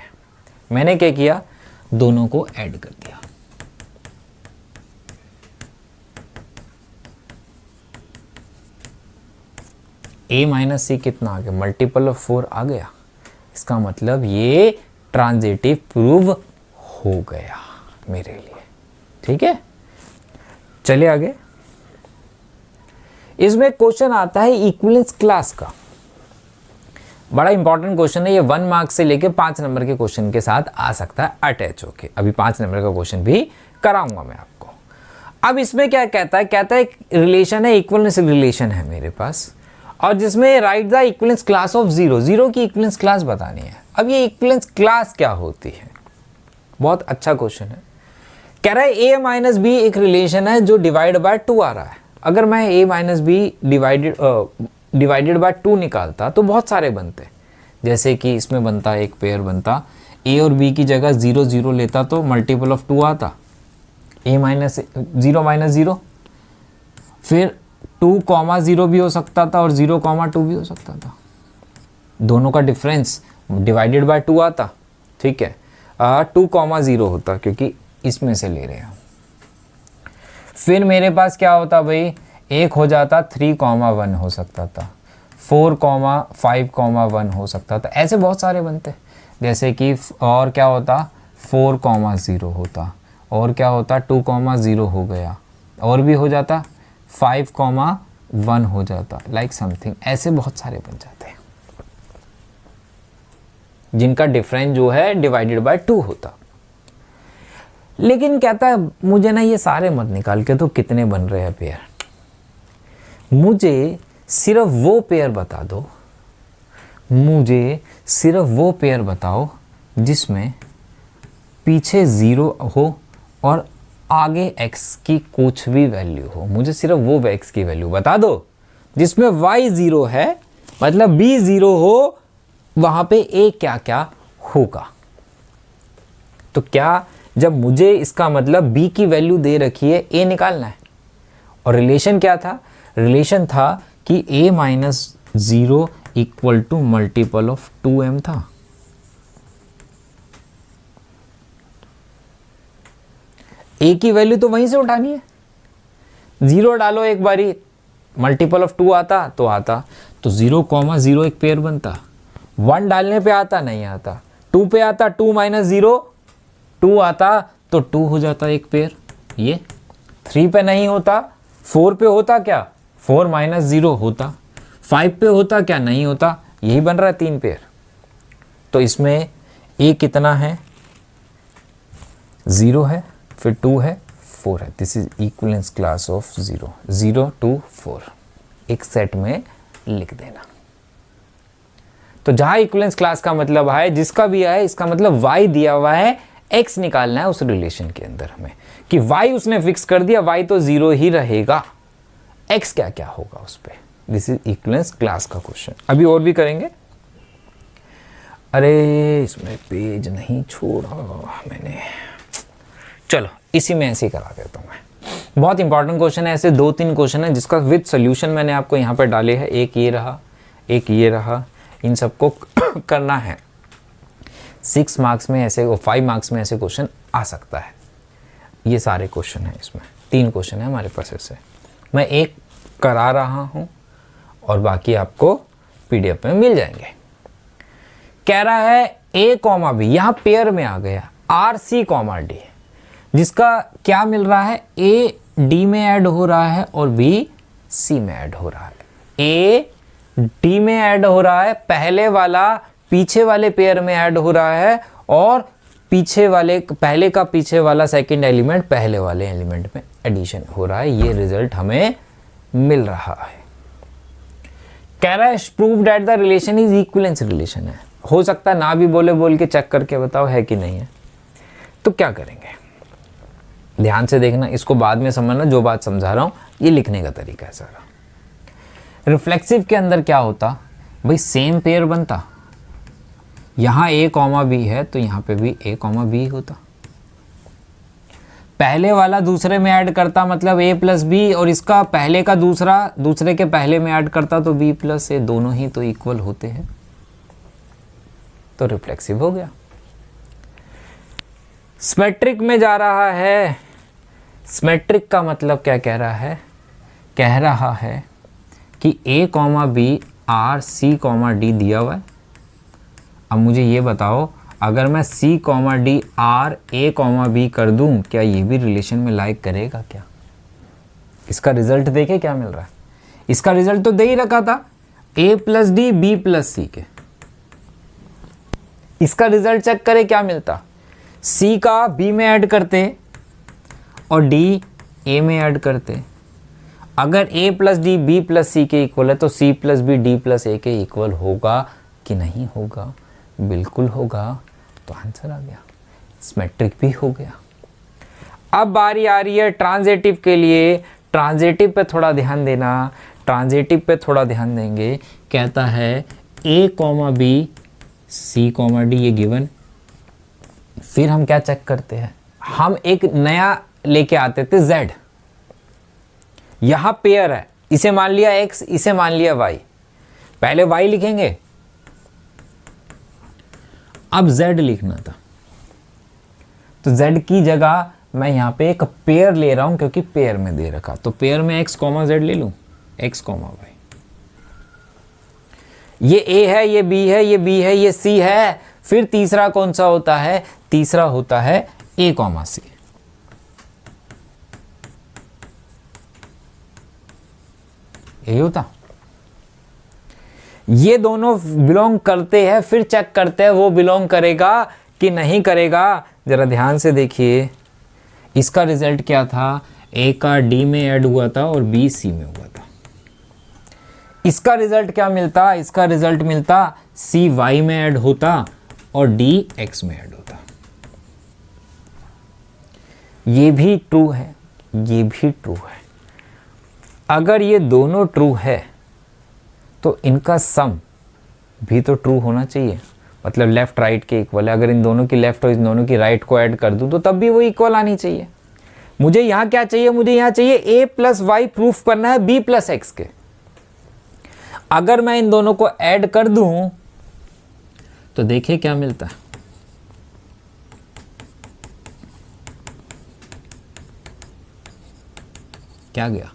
मैंने क्या किया? दोनों को ऐड कर दिया। a माइनस सी कितना आ गया? मल्टीपल ऑफ 4 आ गया। इसका मतलब ये ट्रांजिटिव प्रूव हो गया मेरे लिए। ठीक है, चलिए आगे। इसमें क्वेश्चन आता है इक्विवेलेंस क्लास का। बड़ा इंपॉर्टेंट क्वेश्चन है ये, 1 मार्क से लेके 5 नंबर के क्वेश्चन के साथ आ सकता है अटैच होके। अभी 5 नंबर का क्वेश्चन भी कराऊंगा मैं आपको। अब इसमें क्या कहता है? कहता है रिलेशन है, इक्विवेलेंस रिलेशन है मेरे पास, और जिसमें right the equivalence class of 0, 0 की इक्विवेलेंस क्लास बतानी है। अब ये इक्विवेलेंस क्लास क्या होती है? बहुत अच्छा क्वेश्चन है। कह रहा है a माइनस बी एक रिलेशन है जो डिवाइड बाय 2 आ रहा है। अगर मैं a minus B divided by 2 निकालता तो बहुत सारे बनते, जैसे कि इसमें बनता एक पेयर बनता, a और b की जगह 0 0 लेता तो मल्टीपल ऑफ 2 आता, a माइनस 0 माइनस 0, फिर 2,0 भी हो सकता था और 0,2 भी हो सकता था, दोनों का डिफरेंस डिवाइडेड बाय 2 आता, ठीक है। 2,0 होता क्योंकि इसमें से ले रहे हैं। फिर मेरे पास क्या होता भाई, एक हो जाता 3,1 हो सकता था, 4,5,1 हो सकता था, ऐसे बहुत सारे बनते। जैसे कि और क्या होता 4,0 होता, और क्या होता 2,0 हो गया, और भी हो जाता 5,1 हो जाता, लाइक समथिंग, ऐसे बहुत सारे बन जाते हैं जिनका डिफरेंस जो है डिवाइडेड बाय 2 होता। लेकिन कहता है मुझे ना ये सारे मत निकाल के तो कितने बन रहे हैं पेयर, मुझे सिर्फ वो पेयर बता दो, मुझे सिर्फ वो पेयर बताओ जिसमें पीछे 0 हो और आगे x की कुछ भी वैल्यू हो, मुझे सिर्फ वो x की वैल्यू बता दो जिसमें y 0 है, मतलब b 0 हो, वहां पे a क्या क्या होगा। तो क्या जब मुझे इसका मतलब b की वैल्यू दे रखी है, a निकालना है, और रिलेशन क्या था, रिलेशन था कि a minus 0 equal to multiple of 2m था। a की वैल्यू तो वहीं से उठानी है, 0 डालो एक बारी, मल्टीपल ऑफ 2 आता तो आता, तो 0,0 एक पेयर बनता, 1 डालने पे आता नहीं आता, 2 पे आता 2 माइनस 0 2 आता तो 2 हो जाता एक पेयर, ये 3 पे नहीं होता, 4 पे होता क्या 4 माइनस 0 होता, 5 पे होता क्या नहीं होता, यही बन रहा है 3 पेयर। तो इसमें a कितना है 0 है, फिर 2 है, 4 है, this is equivalence class of 0, 0 2 4 एक सेट में लिख देना। तो जहां इक्विवेलेंस क्लास का मतलब है जिसका भी है, इसका मतलब y दिया हुआ है, x निकालना है उस रिलेशन के अंदर हमें, कि y उसने फिक्स कर दिया, y तो 0 ही रहेगा, x क्या क्या होगा उस पर। दिस इज इक्विवेलेंस क्लास का क्वेश्चन। अभी और भी करेंगे। अरे इसमें पेज नहीं छोड़ा मैंने, चलो इसी में ऐसे ही करा देता हूँ मैं। बहुत इंपॉर्टेंट क्वेश्चन है, ऐसे 2-3 क्वेश्चन है जिसका विद सोल्यूशन मैंने आपको यहाँ पर डाले हैं, एक ये रहा, एक ये रहा, इन सबको करना है। 6 मार्क्स में ऐसे, 5 मार्क्स में ऐसे क्वेश्चन आ सकता है। ये सारे क्वेश्चन हैं, इसमें 3 क्वेश्चन है हमारे पास ऐसे, मैं एक करा रहा हूँ और बाकी आपको PDF में मिल जाएंगे। कह रहा है a, b, यहाँ पेयर में आ गया R, C, D, जिसका क्या मिल रहा है, A D में ऐड हो रहा है और B C में ऐड हो रहा है। A D में ऐड हो रहा है, पहले वाला पीछे वाले पेयर में ऐड हो रहा है, और पीछे वाले पहले का पीछे वाला सेकंड एलिमेंट पहले वाले एलिमेंट में एडिशन हो रहा है। ये रिजल्ट हमें मिल रहा है। कह रहा है prove that the relation is equivalence relation है। हो सकता है ना भी बोले, बोल के चेक करके बताओ है कि नहीं है। तो क्या करेंगे, ध्यान से देखना, इसको बाद में समझना, जो बात समझा रहा हूं ये लिखने का तरीका है सारा। रिफ्लेक्सिव के अंदर क्या होता भाई, सेम पेयर बनता, यहां a, b है तो यहां पे भी a, b होता, पहले वाला दूसरे में ऐड करता मतलब a प्लस बी, और इसका पहले का दूसरा दूसरे के पहले में ऐड करता तो b प्लस a, दोनों ही तो इक्वल होते हैं, तो रिफ्लेक्सिव हो गया। सिमेट्रिक में जा रहा है, सिमेट्रिक का मतलब क्या कह रहा है, कह रहा है कि a, b R, C, D दिया हुआ है। अब मुझे ये बताओ, अगर मैं C, D R, A, B कर दूं, क्या ये भी रिलेशन में लाइक करेगा क्या? इसका रिजल्ट देखे क्या मिल रहा है, इसका रिजल्ट तो दे ही रखा था A plus D B plus C के, इसका रिजल्ट चेक करे क्या मिलता, C का B में ऐड करते और D A में ऐड करते। अगर A plus D B plus C के इक्वल है तो C plus B D plus A के इक्वल होगा कि नहीं होगा? बिल्कुल होगा, तो आंसर आ गया, सिमेट्रिक भी हो गया। अब बारी आ रही है ट्रांजिटिव के लिए। ट्रांजिटिव पे थोड़ा ध्यान देना, ट्रांजिटिव पे थोड़ा ध्यान देंगे। कहता है A, B, C, D ये गिवन। फिर हम क्या चेक करते हैं, हम एक नया लेके आते थे Z, यहां पेयर है, इसे मान लिया x, इसे मान लिया y। पहले y लिखेंगे, अब z लिखना था। तो z की जगह मैं यहाँ पे एक पेयर ले रहा हूं क्योंकि पेयर में दे रखा, तो पेयर में x, z ले लूं, x, y। ये a है, ये b है, ये b है, ये c है। फिर तीसरा कौन सा होता है? तीसरा होता है a, c। यही होता। ये दोनों बिलोंग करते हैं, फिर चेक करते हैं वो बिलोंग करेगा कि नहीं करेगा। जरा ध्यान से देखिए, इसका रिजल्ट क्या था? ए का डी में ऐड हुआ था और बी सी में हुआ था। इसका रिजल्ट क्या मिलता? इसका रिजल्ट मिलता सी वाई में ऐड होता और डी एक्स में ऐड होता। ये भी ट्रू है, ये भी ट्रू है। अगर ये दोनों ट्रू है तो इनका सम भी तो ट्रू होना चाहिए, मतलब लेफ्ट राइट के इक्वल है। अगर इन दोनों की लेफ्ट और इन दोनों की राइट को ऐड कर दूं तो तब भी वो इक्वल आनी चाहिए। मुझे यहाँ क्या चाहिए? मुझे यहाँ चाहिए a प्लस वाई प्रूफ करना है b प्लस एक्स के। अगर मैं इन दोनों को ऐड कर दूं तो देखिए क्या मिलता है। क्या गया?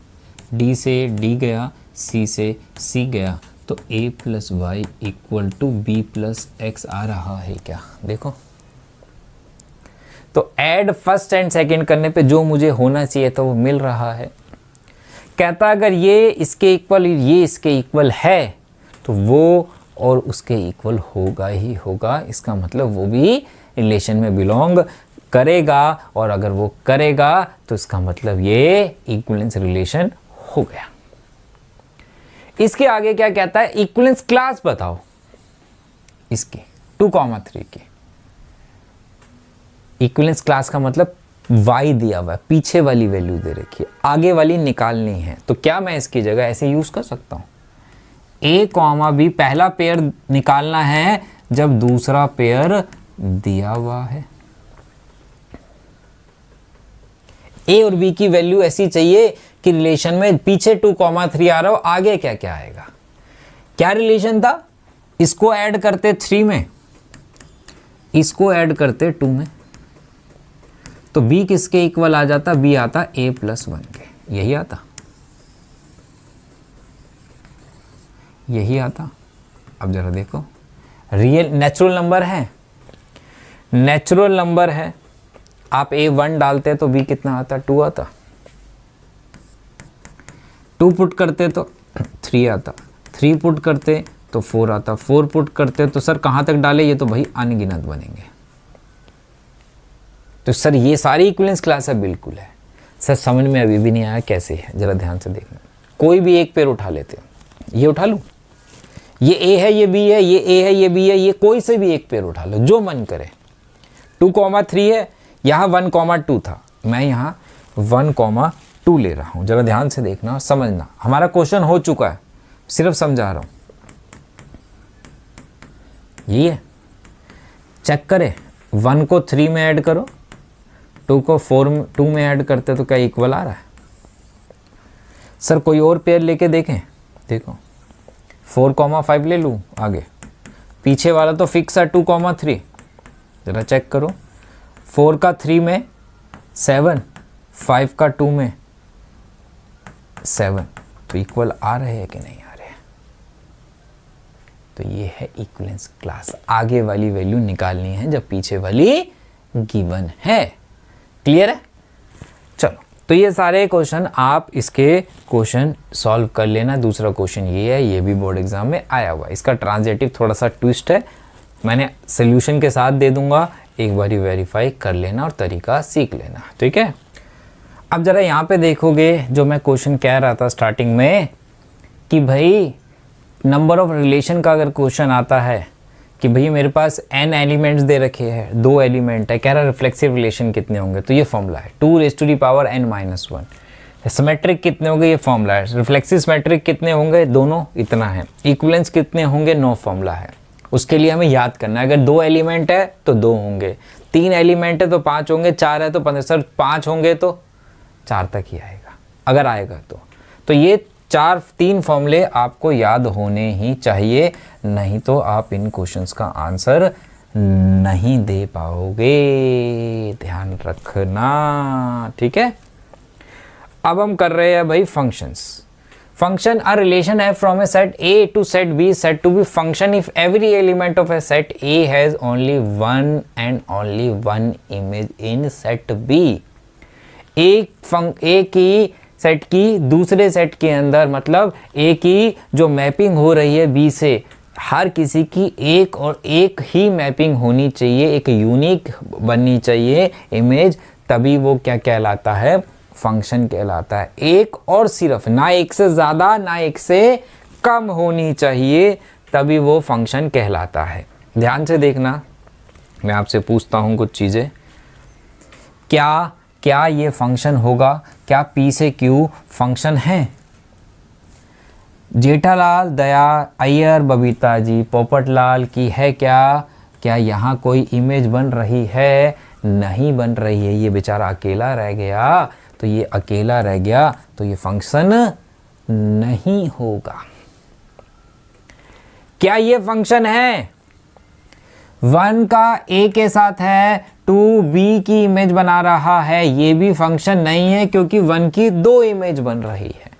d से d गया, c से c गया, तो a plus Y equal to B plus X आ रहा है क्या? देखो, तो ऐड फर्स्ट एंड सेकंड करने पे जो मुझे होना चाहिए था वो मिल रहा है। कहता अगर ये इसके इक्वल, ये इसके इक्वल है तो वो और उसके इक्वल होगा ही होगा। इसका मतलब वो भी रिलेशन में बिलोंग करेगा, और अगर वो करेगा तो इसका मतलब ये इक्विवेलेंस रिलेशन हो गया। इसके आगे क्या कहता है? इक्विवेलेंस क्लास बताओ इसकी 2,3 की। इक्विवेलेंस क्लास का मतलब y दिया हुआ है, पीछे वाली वैल्यू दे रखी है, आगे वाली निकालनी है। तो क्या मैं इसकी जगह ऐसे यूज कर सकता हूं? a, b पहला पेयर निकालना है जब दूसरा पेयर दिया हुआ है। a और b की वैल्यू ऐसी चाहिए कि रिलेशन में पीछे 2,3 आ रहा हो, आगे क्या क्या आएगा। क्या रिलेशन था? इसको ऐड करते 3 में, इसको ऐड करते 2 में, तो b किसके इक्वल आ जाता? b आता a प्लस 1 के। यही आता, यही आता। अब जरा देखो, रियल नेचुरल नंबर है, नेचुरल नंबर है। आप a1 डालते तो b कितना आता? 2 आता। 2 पुट करते तो 3 आता, 3 पुट करते तो 4 आता, 4 पुट करते तो सर कहाँ तक डाले? ये तो भाई अनगिनत बनेंगे। तो सर ये सारी इक्विवेलेंस क्लास है? बिल्कुल है सर। समझ में अभी भी नहीं आया कैसे है? जरा ध्यान से देखना। कोई भी एक पेयर उठा लेते हो, ये उठा लूँ, ये a है, ये b है, ये a है, ये b है, ये कोई से भी एक पेयर उठा लो जो मन करे। 2,3 है, यहाँ 1,2 था, मैं यहाँ 1,2 ले रहा हूँ। जरा ध्यान से देखना और समझना। हमारा क्वेश्चन हो चुका है, सिर्फ समझा रहा हूँ। ये है, चेक करें। 1 को 3 में ऐड करो, 2 को 2 में ऐड करते तो क्या इक्वल आ रहा है? सर कोई और पेयर लेके देखें। देखो 4,5 ले लूँ आगे, पीछे वाला तो फिक्स है 2,3। जरा चेक करो, 4 का 3 में 7, 5 का 2 में 7, तो इक्वल आ रहे हैं कि नहीं आ रहे हैं? तो ये है इक्विवेलेंस क्लास। आगे वाली वैल्यू निकालनी है जब पीछे वाली गिवन है। क्लियर है? चलो, तो ये सारे क्वेश्चन आप इसके क्वेश्चन सॉल्व कर लेना। दूसरा क्वेश्चन ये है, ये भी बोर्ड एग्जाम में आया हुआ है। इसका ट्रांजिटिव थोड़ा सा ट्विस्ट है, मैंने सोल्यूशन के साथ दे दूंगा, एक बारी वेरीफाई कर लेना और तरीका सीख लेना। ठीक है? अब जरा यहाँ पे देखोगे, जो मैं क्वेश्चन कह रहा था स्टार्टिंग में कि भाई नंबर ऑफ रिलेशन का अगर क्वेश्चन आता है कि भैया मेरे पास n एलिमेंट्स दे रखे हैं, 2 एलिमेंट है, कह रहा रिफ्लेक्सिव रिलेशन कितने होंगे, तो ये फॉर्मूला है 2n-1। सिमेट्रिक कितने होंगे, ये फॉर्मूला है। रिफ्लेक्सिव सिमेट्रिक कितने होंगे, दोनों इतना है। इक्विवेलेंस कितने होंगे, 9 फॉर्मूला है। उसके लिए हमें याद करना है, अगर 2 एलिमेंट है तो 2 होंगे, 3 एलिमेंट है तो 5 होंगे, 4 है तो 15। सर 5 होंगे तो 4 तक ही आएगा, अगर आएगा तो ये तीन फॉर्मूले आपको याद होने ही चाहिए, नहीं तो आप इन क्वेश्चंस का आंसर नहीं दे पाओगे, ध्यान रखना, ठीक है। अब हम कर रहे हैं भाई फंक्शंस। फंक्शन अ रिलेशन है from A set A to set B set to B function if every element of A set A has only one and only one image in set B. A की set की दूसरे set के अंदर, मतलब ए की जो mapping हो रही है बी से, हर किसी की एक और एक ही मैपिंग होनी चाहिए, एक यूनिक बननी चाहिए इमेज, तभी वो क्या कहलाता है, फंक्शन कहलाता है। एक और सिर्फ, ना एक से ज़्यादा ना एक से कम होनी चाहिए, तभी वो फंक्शन कहलाता है। ध्यान से देखना, मैं आपसे पूछता हूँ कुछ चीज़ें। क्या ये फंक्शन होगा? क्या P से Q फंक्शन है? जेठालाल, दया, अय्यर, बबीता जी, पोपटलाल की है क्या यहाँ कोई इमेज बन रही है? नहीं बन रही है, ये बेचारा अकेला रह गया, तो ये अकेला रह गया तो ये फंक्शन नहीं होगा। क्या ये फंक्शन है? 1 का A के साथ है, 2 B की इमेज बना रहा है, ये भी फंक्शन नहीं है क्योंकि 1 की 2 इमेज बन रही है।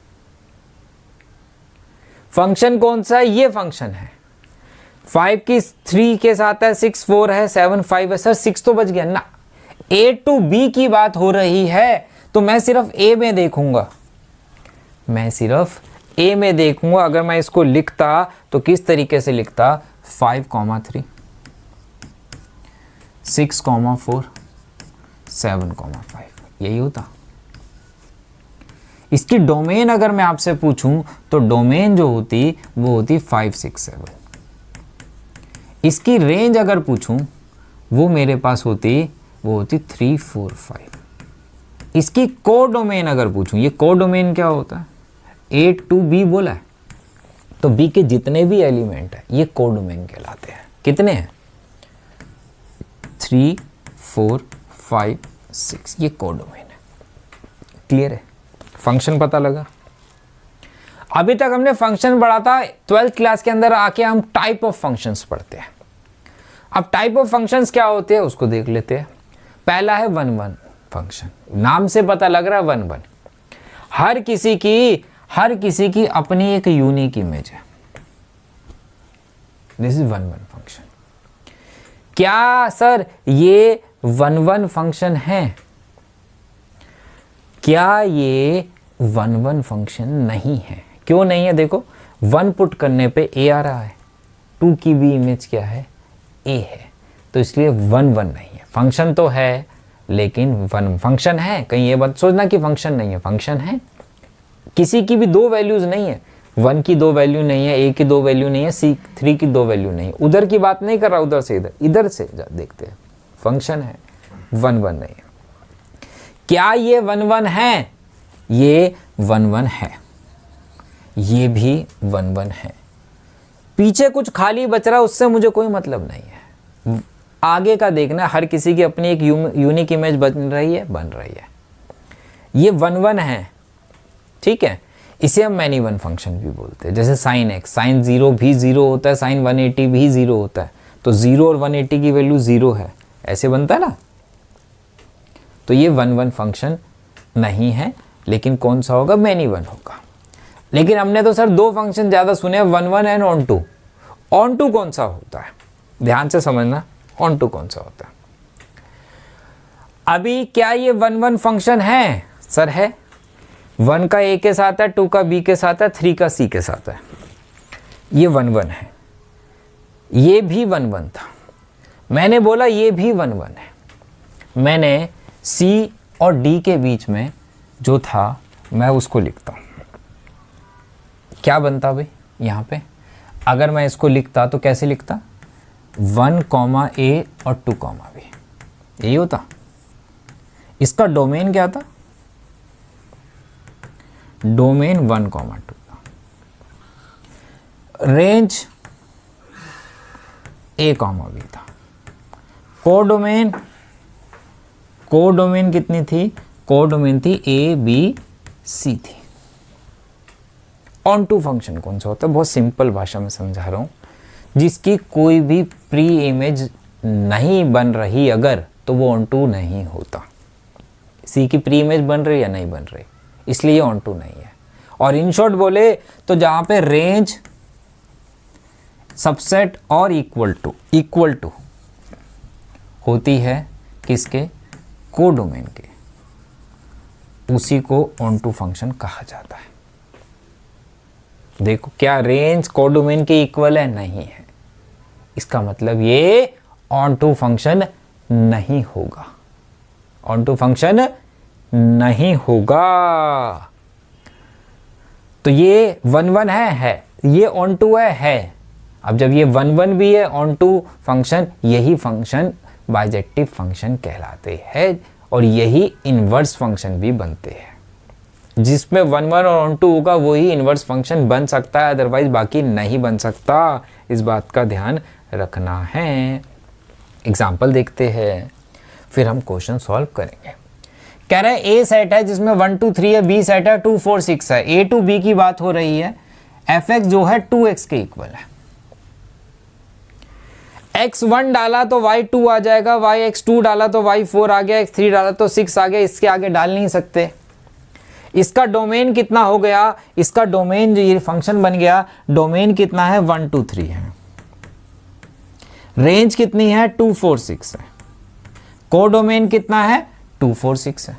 फंक्शन कौन सा है? ये फंक्शन है। 5 की 3 के साथ है, 6 4 है, 7 5 है। सर 6 तो बच गया ना, A to B की बात हो रही है, तो मैं सिर्फ A में देखूंगा, मैं सिर्फ A में देखूंगा। अगर मैं इसको लिखता तो किस तरीके से लिखता? 5,3, 6,4, 7,5, यही होता। इसकी डोमेन अगर मैं आपसे पूछूं तो डोमेन जो होती वो होती 5 6 7। इसकी रेंज अगर पूछूं वो मेरे पास होती, वो होती 3 4 5। इसकी कोड डोमेन अगर पूछूं, ये कोड डोमेन क्या होता है? A to B बोला है, तो B के जितने भी एलिमेंट है ये कोड डोमेन कहलाते हैं। कितने हैं? 3 4 5 6, ये कोड डोमेन है। क्लियर है? फंक्शन पता लगा। अभी तक हमने फंक्शन पढ़ा था, 12th क्लास के अंदर आके हम टाइप ऑफ फंक्शंस पढ़ते हैं। अब टाइप ऑफ फंक्शंस क्या होते हैं उसको देख लेते हैं। पहला है 1 1 फंक्शन, नाम से पता लग रहा है 1 1। हर किसी की अपनी एक यूनिक इमेज है। This is 1 1 function. क्या सर ये 1 1 फंक्शन है? क्या ये 1 1 फंक्शन नहीं है? क्यों नहीं है? देखो 1 पुट करने पे A आ रहा है, 2 की भी इमेज क्या है? A है, तो इसलिए 1 1 नहीं है। फंक्शन तो है लेकिन 1 फंक्शन है, कहीं ये बात सोचना कि फंक्शन नहीं है, फंक्शन है। किसी की भी 2 वैल्यूज नहीं है, 1 की 2 वैल्यू नहीं है, A की 2 वैल्यू नहीं है, C3 की 2 वैल्यू नहीं है। उधर की बात नहीं कर रहा, उधर से इधर से देखते हैं, फंक्शन है, 1 1 नहीं है। क्या ये 1 1 है? ये 1 1 है, ये भी 1 1 है। पीछे कुछ खाली बच रहा है, उससे मुझे कोई मतलब नहीं है। आगे का देखना, हर किसी की अपनी एक यूनिक इमेज बन रही है। ये 1 1 है, ठीक है। इसे हम मैनी वन फंक्शन भी बोलते हैं। जैसे साइन x, साइन 0 भी 0 होता है, साइन 180 भी 0 होता है, तो 0 और 180 की वैल्यू 0 है, ऐसे बनता है ना। तो ये 1 1 फंक्शन नहीं है, लेकिन कौन सा होगा? मैनी वन होगा। लेकिन हमने तो सर 2 फंक्शन ज़्यादा सुने, 1 1 and onto. Onto कौन सा होता है? ध्यान से समझना, ऑन टू कौन सा होता है। अभी क्या ये 1 1 फंक्शन है? सर है। 1 का A के साथ है, 2 का B के साथ है, 3 का C के साथ है, ये 1 1 है। ये भी 1 1 था, मैंने बोला ये भी 1 1 है। मैंने C और D के बीच में जो था मैं उसको लिखता हूँ। क्या बनता भाई यहाँ पे? अगर मैं इसको लिखता तो कैसे लिखता? 1, A और 2, B, यही होता। इसका डोमेन क्या था? डोमेन 1, 2 था। रेंज A, B था। कोडोमेन कितनी थी? कोडोमेन थी A, B, C थी। ऑन टू फंक्शन कौन सा होता है? बहुत सिंपल भाषा में समझा रहा हूँ, जिसकी कोई भी प्री इमेज नहीं बन रही अगर, तो वो ऑन टू नहीं होता। सी की प्री इमेज बन रही या नहीं बन रही, इसलिए ऑन टू नहीं है। और इन शॉर्ट बोले तो जहां पे रेंज, सबसेट और इक्वल टू होती है किसके? कोडोमेन के, उसी को ऑन टू फंक्शन कहा जाता है। देखो, क्या रेंज कोडोमेन के इक्वल है? नहीं है। इसका मतलब ये ऑन टू फंक्शन नहीं होगा, ऑन टू फंक्शन नहीं होगा। तो ये 1 1 है, ये ऑन टू है। अब जब ये 1 1 भी है ऑन टू फंक्शन, यही फंक्शन बाइजेक्टिव फंक्शन कहलाते हैं, और यही इनवर्स फंक्शन भी बनते हैं। जिसमें 1 1 और ऑन टू होगा वही इनवर्स फंक्शन बन सकता है, अदरवाइज बाकी नहीं बन सकता। इस बात का ध्यान रखना है। एग्जाम्पल देखते हैं, फिर हम क्वेश्चन सॉल्व करेंगे। कह रहा है ए सेट है जिसमें 1 2 3 है, बी सेट है 2 4 6 है। ए टू बी की बात हो रही है। एफ एक्स जो है 2x के इक्वल है। x1 डाला तो y2 आ जाएगा, yx2 डाला तो y4 आ गया, x3 डाला तो 6 आ गया। इसके आगे डाल नहीं सकते। इसका डोमेन कितना हो गया? इसका डोमेन जो ये फंक्शन बन गया, डोमेन कितना है? 1 2 3 है। रेंज कितनी है? 2 4 6 है। कोडोमेन कितना है? 2 4 6 है।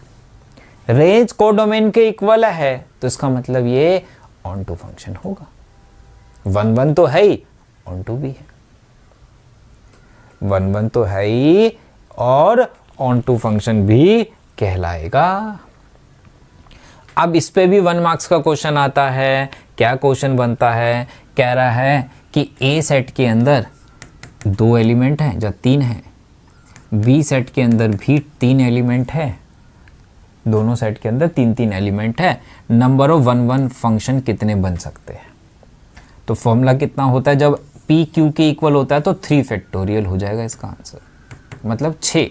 रेंज कोडोमेन के इक्वल है, तो इसका मतलब ये ऑन टू फंक्शन होगा। 1 1 तो है ही, ऑन टू भी है। 1 1 तो है ही और ऑन टू फंक्शन भी कहलाएगा। अब इस पे भी 1 मार्क्स का क्वेश्चन आता है। क्या क्वेश्चन बनता है? कह रहा है कि ए सेट के अंदर 2 एलिमेंट हैं या 3 हैं, बी सेट के अंदर भी 3 एलिमेंट है, दोनों सेट के अंदर 3 3 एलिमेंट है। नंबर ऑफ 1 1 फंक्शन कितने बन सकते हैं? तो फॉर्मूला कितना होता है? जब पी क्यू के इक्वल होता है तो 3 फैक्टोरियल हो जाएगा इसका आंसर, मतलब 6।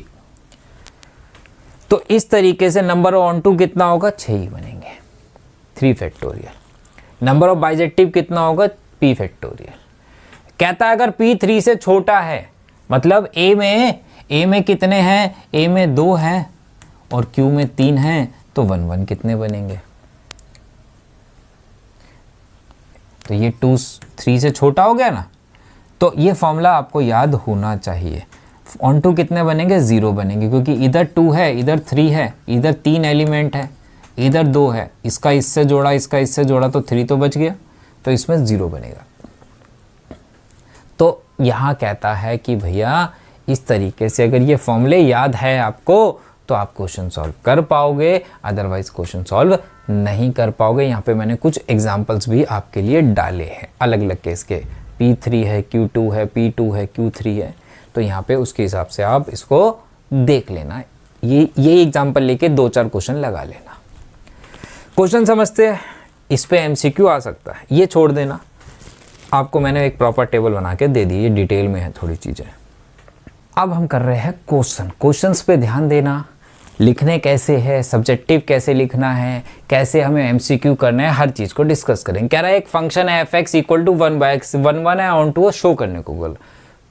तो इस तरीके से नंबर ऑफ ऑन टू कितना होगा? 6 ही बनेंगे, 3 फैक्टोरियल। नंबर ऑफ बाइजेक्टिव कितना होगा? p factorial. कहता है अगर p 3 से छोटा है, मतलब a में कितने हैं? a में 2 हैं और q में 3 हैं, तो 1 1 कितने बनेंगे? तो ये 2 3 से छोटा हो गया ना। तो ये फॉर्मूला आपको याद होना चाहिए। ऑन टू कितने बनेंगे? 0 बनेंगे, क्योंकि इधर 2 है, इधर 3 है, इधर 3 एलिमेंट है, इधर 2 है। इसका इससे जोड़ा, इसका इससे जोड़ा तो 3 तो बच गया, तो इसमें 0 बनेगा। तो यहाँ कहता है कि भैया इस तरीके से अगर ये फॉर्मूले याद है आपको तो आप क्वेश्चन सॉल्व कर पाओगे, अदरवाइज क्वेश्चन सॉल्व नहीं कर पाओगे। यहाँ पे मैंने कुछ एग्जांपल्स भी आपके लिए डाले हैं अलग अलग केस के। P3 है, Q2 है, P2 है, Q3 है, तो यहाँ पे उसके हिसाब से आप इसको देख लेना। ये एग्जांपल लेके 2-4 क्वेश्चन लगा लेना। क्वेश्चन समझते हैं, इस पे MCQ आ सकता है, ये छोड़ देना। आपको मैंने एक प्रॉपर टेबल बना के दे दी, ये डिटेल में है थोड़ी चीज़ें। अब हम कर रहे हैं क्वेश्चंस पे ध्यान देना। लिखने कैसे है, सब्जेक्टिव कैसे लिखना है, कैसे हमें MCQ करना है, हर चीज़ को डिस्कस करेंगे। कह रहा है एक फंक्शन है f(x) इक्वल टू 1/x, 1 1 है, ऑन टू शो करने को बोल।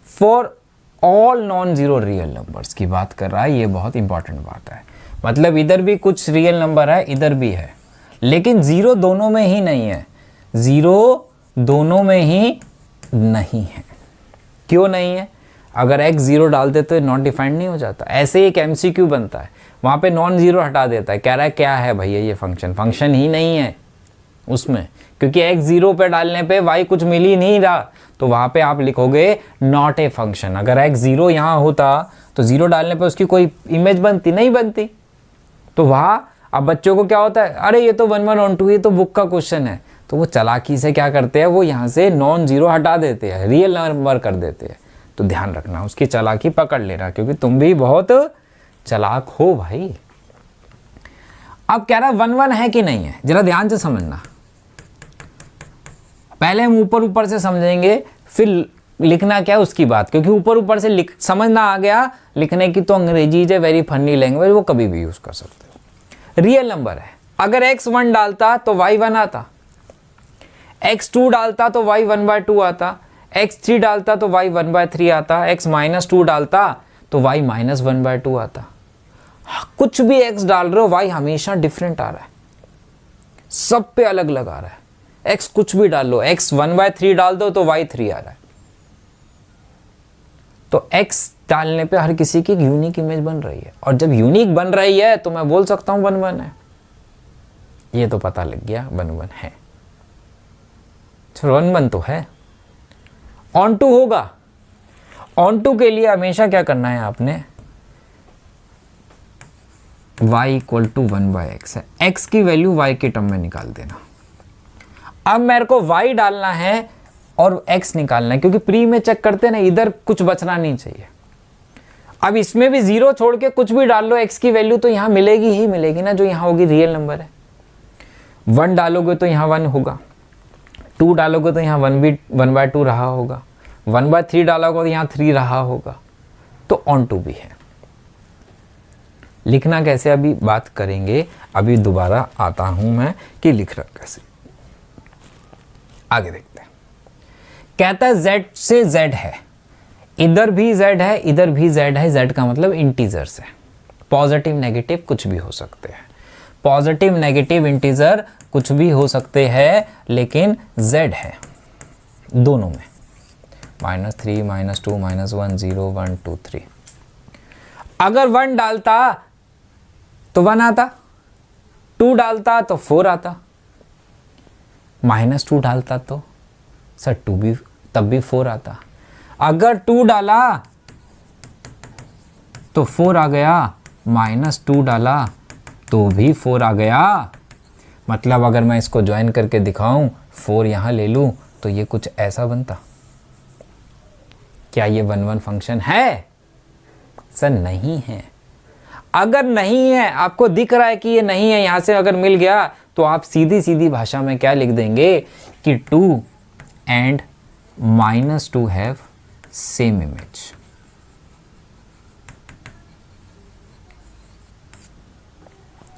For all non zero real numbers की बात कर रहा है, ये बहुत इंपॉर्टेंट बात है। मतलब इधर भी कुछ रियल नंबर है, इधर भी है, लेकिन जीरो दोनों में ही नहीं है। जीरो दोनों में ही नहीं है। क्यों नहीं है? अगर x 0 डाल दे तो नॉट डिफाइंड नहीं हो जाता। ऐसे ही एक MCQ बनता है, वहाँ पे नॉन जीरो हटा देता है, कह रहा है क्या है भैया ये फंक्शन ही नहीं है उसमें, क्योंकि x 0 पे डालने पे y कुछ मिल ही नहीं रहा, तो वहाँ पे आप लिखोगे नॉट ए फंक्शन। अगर x 0 यहाँ होता तो 0 डालने पे उसकी कोई इमेज बनती नहीं बनती। तो वहाँ अब बच्चों को क्या होता है, अरे ये तो 1 1 ऑन 2, ये तो बुक का क्वेश्चन है, तो वो चालाकी से क्या करते हैं, वो यहाँ से नॉन जीरो हटा देते हैं, रियल नंबर कर देते हैं। तो ध्यान रखना, उसकी चालाकी पकड़ लेना, क्योंकि तुम भी बहुत चालाक हो भाई। अब कह रहा है 1 1 है कि नहीं है, जरा ध्यान से समझना। पहले हम ऊपर से समझेंगे, फिर लिखना क्या है उसकी बात, क्योंकि ऊपर से समझना आ गया, लिखने की तो अंग्रेजी is a very funny language, वो कभी भी यूज कर सकते हो। रियल नंबर है, अगर x 1 डालता तो y 1 आता, x2 डालता तो y 1/2 आता, x3 डालता तो y 1/3 आता, x -2 डालता तो y -1/2 आता। कुछ भी x डाल रहे हो y हमेशा डिफरेंट आ रहा है, सब पे अलग अलग आ रहा है। x कुछ भी डाल लो, x 1/3 डाल दो तो y 3 आ रहा है। तो x डालने पे हर किसी की एक यूनिक इमेज बन रही है, और जब यूनिक बन रही है तो मैं बोल सकता हूं 1 1 है। ये तो पता लग गया 1 1 है, 1 1 तो है। ऑन टू होगा, ऑन टू के लिए हमेशा क्या करना है आपने, y इक्वल टू 1/x है, x की वैल्यू y के टर्म में निकाल देना। अब मेरे को y डालना है और x निकालना है, क्योंकि प्री में चेक करते ना, इधर कुछ बचना नहीं चाहिए। अब इसमें भी 0 छोड़ के कुछ भी डाल लो, x की वैल्यू तो यहां मिलेगी ही मिलेगी ना, जो यहां होगी रियल नंबर है। 1 डालोगे तो यहां 1 होगा, 2 डालोगे तो यहां 1/2 रहा होगा, 1/3 डालोगे तो यहां 3 रहा होगा, तो ऑन टू भी है। लिखना कैसे अभी बात करेंगे, अभी दोबारा आता हूं मैं कि लिख रहा कैसे। आगे देखते हैं। कहता है z से z है, इधर भी z है, इधर भी z है। z का मतलब इंटीजर्स है, पॉजिटिव नेगेटिव कुछ भी हो सकते हैं, पॉजिटिव नेगेटिव इंटीजर कुछ भी हो सकते हैं, लेकिन z है दोनों में, -3 -2 -1 0 1 2 3। अगर 1 डालता तो 1 आता, 2 डालता तो 4 आता, -2 डालता तो सर 2 भी तब भी 4 आता। अगर 2 डाला तो 4 आ गया, -2 डाला तो भी 4 आ गया। मतलब अगर मैं इसको ज्वाइन करके दिखाऊं, 4 यहां ले लूं तो ये कुछ ऐसा बनता। क्या ये 1 1 फंक्शन है? सर नहीं है। अगर नहीं है, आपको दिख रहा है कि ये नहीं है, यहां से अगर मिल गया तो आप सीधी सीधी भाषा में क्या लिख देंगे कि 2 and -2 have same image।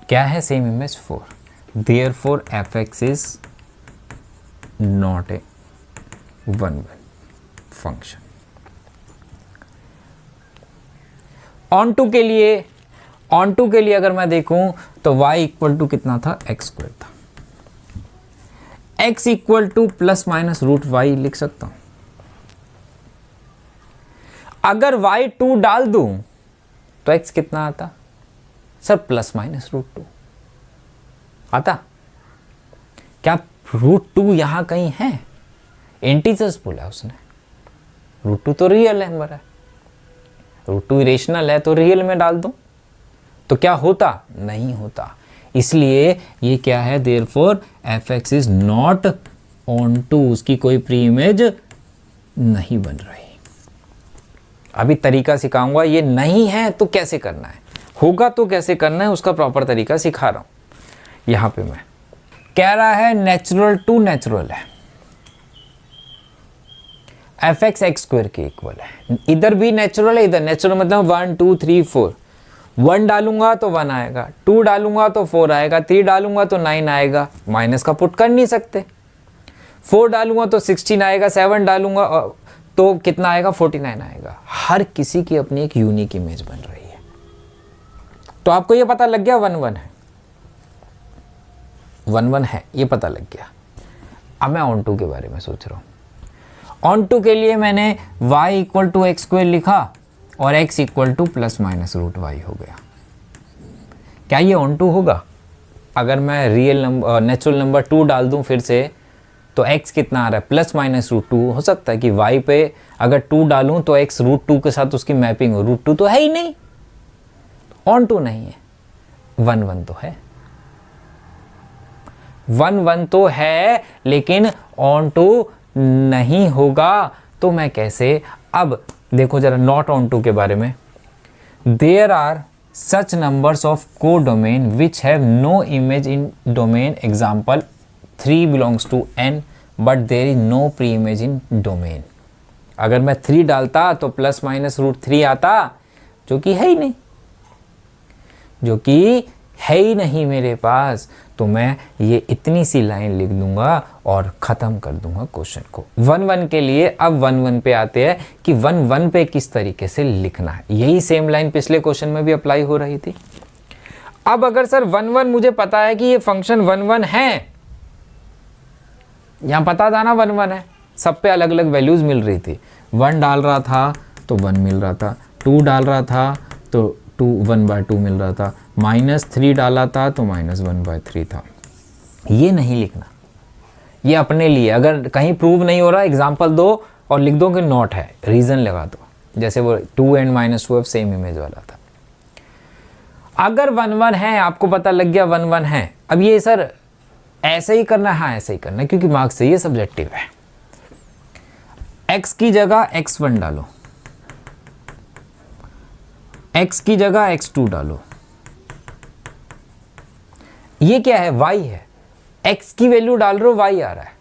क्या है same image? 4। Therefore fx is not a 1 1 function. Onto के लिए अगर मैं देखूं तो y इक्वल टू कितना था, x² था। x इक्वल टू ±√y लिख सकता हूं। अगर y 2 डाल दूं तो x कितना आता? सर ±√2 आता। क्या √2 यहां कहीं है? इंटीजर्स बोला उसने, √2 तो रियल नंबर है, √2 इरेशनल है, तो रियल में डाल दूं तो क्या होता? नहीं होता। इसलिए ये क्या है, therefore fx is not onto, उसकी कोई प्री इमेज नहीं बन रही। अभी तरीका सिखाऊंगा, ये नहीं है तो कैसे करना है, होगा तो कैसे करना है, उसका प्रॉपर तरीका सिखा रहा हूं। यहां पे मैं कह रहा है नेचुरल टू नेचुरल है, fx x² के इक्वल है। इधर भी नेचुरल है, इधर नेचुरल मतलब 1 2 3 4। 1 डालूंगा तो 1 आएगा, 2 डालूंगा तो 4 आएगा, 3 डालूंगा तो 9 आएगा, माइनस का पुट कर नहीं सकते। 4 डालूंगा तो 16 आएगा, 7 डालूंगा तो कितना आएगा, 49 आएगा। हर किसी की अपनी एक यूनिक इमेज बन रही है। तो आपको ये पता लग गया 1 1 है, 1 1 है, ये पता लग गया। अब मैं ऑन टू के बारे में सोच रहा हूं। ऑन टू के लिए मैंने y इक्वल टू x² लिखा और x इक्वल टू ±√y हो गया। क्या ये ऑन टू होगा? अगर मैं रियल नंबर नेचुरल नंबर 2 डाल दूं फिर से, तो x कितना आ रहा है, ±√2। हो सकता है कि y पे अगर 2 डालूं तो x √2 के साथ उसकी मैपिंग हो, √2 तो है ही नहीं, ऑन टू नहीं है। 1 1 तो है, 1 1 तो है, लेकिन ऑन टू नहीं होगा। तो मैं कैसे? अब देखो जरा नॉट ऑन टू के बारे में। There are such numbers of को domain which have no image in domain, example 3 belongs to n but there is no pre image in domain. अगर मैं 3 डालता तो ±√3 आता, जो कि है ही नहीं, जो कि है ही नहीं मेरे पास, तो मैं ये इतनी सी लाइन लिख दूंगा और ख़त्म कर दूंगा क्वेश्चन को। 1-1 के लिए अब 1-1 पे आते हैं कि 1-1 पे किस तरीके से लिखना है। यही सेम लाइन पिछले क्वेश्चन में भी अप्लाई हो रही थी। अब अगर सर 1-1 मुझे पता है कि ये फंक्शन 1-1 है, यहां पता था ना 1-1 है, सब पे अलग अलग वैल्यूज मिल रही थी। 1 डाल रहा था तो 1 मिल रहा था, 2 डाल रहा था तो 1/2 मिल रहा था, -3 डाला था तो -1/3 था। ये नहीं लिखना, ये अपने लिए। अगर कहीं प्रूव नहीं हो रहा एग्जाम्पल दो और लिख दो कि नॉट है, रीज़न लगा दो, जैसे वो 2 and -2 सेम इमेज वाला था। अगर 1-1 है, आपको पता लग गया 1-1 है, अब ये सर ऐसे ही करना है, हाँ ऐसे ही करना है, क्योंकि मार्क्स से ये सब्जेक्टिव है। x की जगह x1 डालो, x की जगह x2 डालो। ये क्या है? y है। x की वैल्यू डाल रहे हो, y आ रहा है।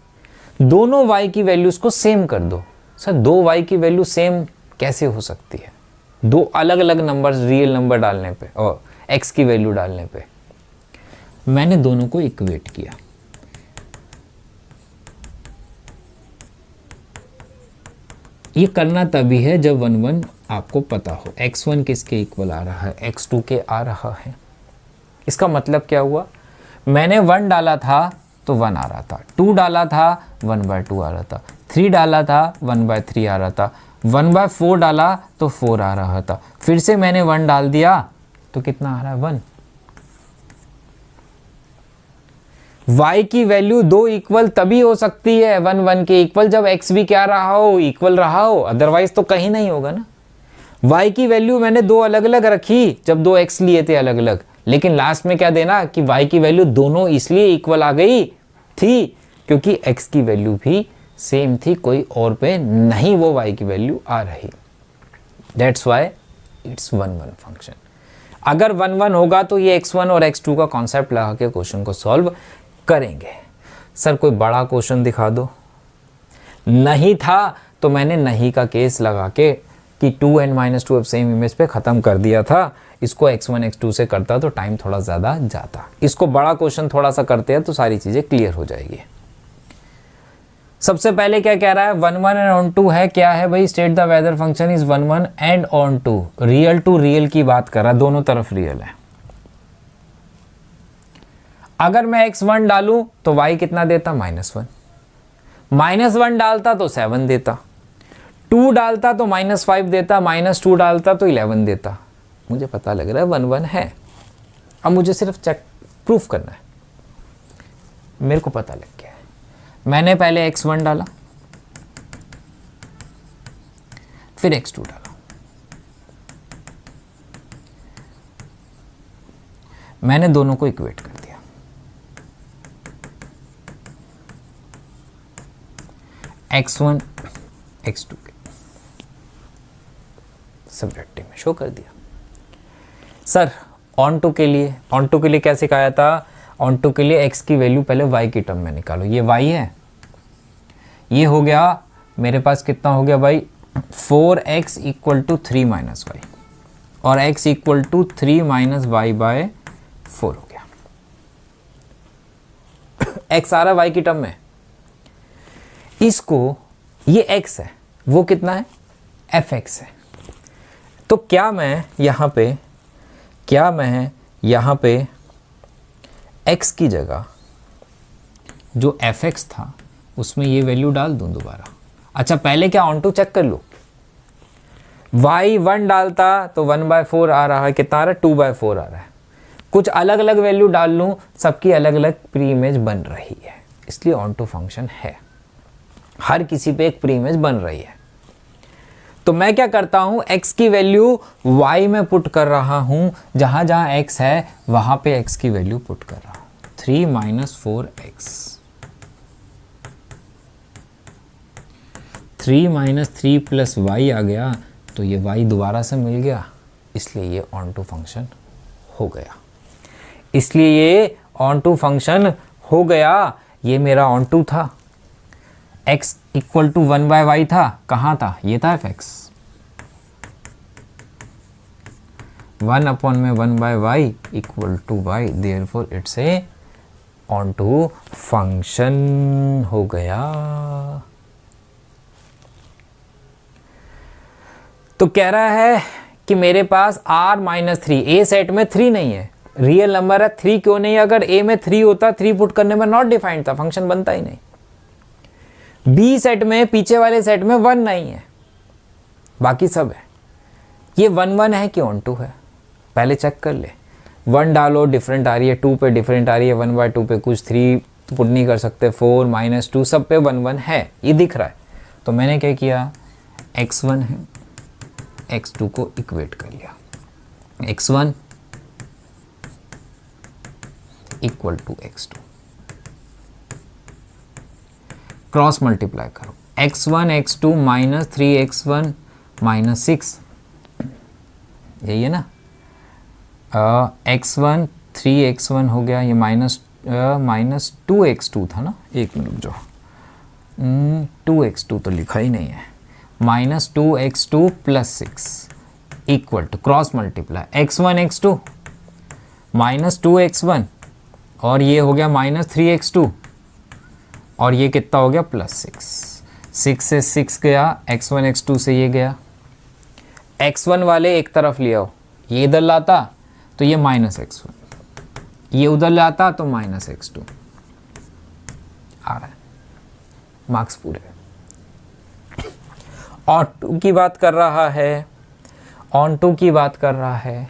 दोनों y की वैल्यूज को सेम कर दो। सर 2 y की वैल्यू सेम कैसे हो सकती है? 2 अलग अलग नंबर्स, रियल नंबर डालने पे और x की वैल्यू डालने पे। मैंने दोनों को इक्वेट किया। ये करना तभी है जब 1-1 आपको पता हो x1 किसके इक्वल आ रहा है, x2 के आ रहा है। इसका मतलब क्या हुआ? मैंने 1 डाला था तो 1 आ रहा था, 2 डाला था 1/2 आ रहा था, 3 डाला था 1/3 आ रहा था, 1/4 डाला तो 4 आ रहा था, फिर से मैंने 1 डाल दिया तो कितना आ रहा है? 1। y की वैल्यू 2 इक्वल तभी हो सकती है 1-1 के इक्वल जब x भी क्या रहा हो, इक्वल रहा हो, अदरवाइज तो कहीं नहीं होगा ना। y की वैल्यू मैंने 2 अलग अलग रखी जब 2 x लिए थे अलग अलग, लेकिन लास्ट में क्या देना कि y की वैल्यू दोनों इसलिए इक्वल आ गई थी क्योंकि x की वैल्यू भी सेम थी, कोई और पे नहीं वो y की वैल्यू आ रही। That's why it's 1-1 function. अगर 1-1 होगा तो ये x1 और x2 का कॉन्सेप्ट लगा के क्वेश्चन को सॉल्व करेंगे। सर कोई बड़ा क्वेश्चन दिखा दो। नहीं था तो मैंने नहीं का केस लगा के कि 2 and -2 सेम इमेज पे ख़त्म कर दिया था। इसको x1 x2 से करता तो टाइम थोड़ा ज़्यादा जाता। इसको बड़ा क्वेश्चन थोड़ा सा करते हैं तो सारी चीज़ें क्लियर हो जाएगी। सबसे पहले क्या कह रहा है? 1-1 and on 2 है, क्या है भाई? State the whether function is 1-1 and on 2। Real to real की बात कर रहा है, दोनों तरफ रियल है। अगर मैं x1 डालूं तो y कितना देता? -1। -1 डालता तो 7 देता, 2 डालता तो -5 देता, -2 डालता तो 11 देता। मुझे पता लग रहा है 1-1 है। अब मुझे सिर्फ चेक प्रूफ करना है। मेरे को पता लग गया है। मैंने पहले x1 डाला, फिर x2 डाला। मैंने दोनों को इक्वेट कर दिया। x1 x2 के सब्जेक्टिव में शो कर दिया। सर ऑन टू के लिए क्या सिखाया था? ऑन टू के लिए x की वैल्यू पहले y की टर्म में निकालो। ये y है, ये हो गया मेरे पास कितना हो गया भाई? 4x = 3 - y और x = 3 - y/4 हो गया। x आ रहा है y की टर्म में, इसको ये x है, वो कितना है? fx है। तो क्या मैं यहाँ पे x की जगह जो fx था उसमें ये वैल्यू डाल दूं दोबारा? अच्छा पहले क्या ऑन टू चेक कर लो। y 1 डालता तो 1/4 आ रहा है, कितना आ रहा है? 2/4 आ रहा है। कुछ अलग अलग वैल्यू डाल लूँ, सबकी अलग अलग प्री इमेज बन रही है, इसलिए ऑन टू फंक्शन है। हर किसी पे एक प्री इमेज बन रही है। तो मैं क्या करता हूं? x की वैल्यू y में पुट कर रहा हूं, जहां जहां x है वहां पे x की वैल्यू पुट कर रहा हूं। 3 - 4x, 3 - 3 + y आ गया, तो ये y दोबारा से मिल गया, इसलिए ये ऑन टू फंक्शन हो गया। ये मेरा ऑन टू था। x = 1/y था, कहाँ था? ये था fx। 1 अपॉन में 1 by Y equal to Y, therefore it's a onto function हो गया। तो कह रहा है कि मेरे पास r माइनस 3, ए सेट में 3 नहीं है, रियल नंबर है, 3 क्यों नहीं? अगर ए में 3 होता, 3 पुट करने में नॉट डिफाइंड था, फंक्शन बनता ही नहीं। बी सेट में, पीछे वाले सेट में 1 नहीं है, बाकी सब है। ये 1 1 है कि ऑन टू है, पहले चेक कर ले। 1 डालो डिफरेंट आ रही है, 2 पे डिफरेंट आ रही है, 1 बाय 2 पे कुछ, 3 तो पुट नहीं कर सकते, 4 माइनस 2 सब पे 1 1 है, ये दिख रहा है। तो मैंने क्या किया, x1 है, x2 को इक्वेट कर लिया, x1 equal to x2, cross multiply करो, x1 x2 minus 3x1 minus 6, यही है ना। x1 3x1 हो गया, ये माइनस 2x2 था ना, एक मिनट जो 2x2 तो लिखा ही नहीं है, minus 2x2 plus 6 equal to, cross multiply x1 x2 minus 2x1 और ये हो गया माइनस 3x2 और ये कितना हो गया प्लस 6 से 6 गया, x1 x2 से ये गया, x1 वाले एक तरफ ले आओ, ये इधर लाता तो ये माइनस x1, ये उधर लाता तो माइनस x2 आ रहा है, मार्क्स पूरे। ऑन टू की बात कर रहा है, ऑन टू की बात कर रहा है,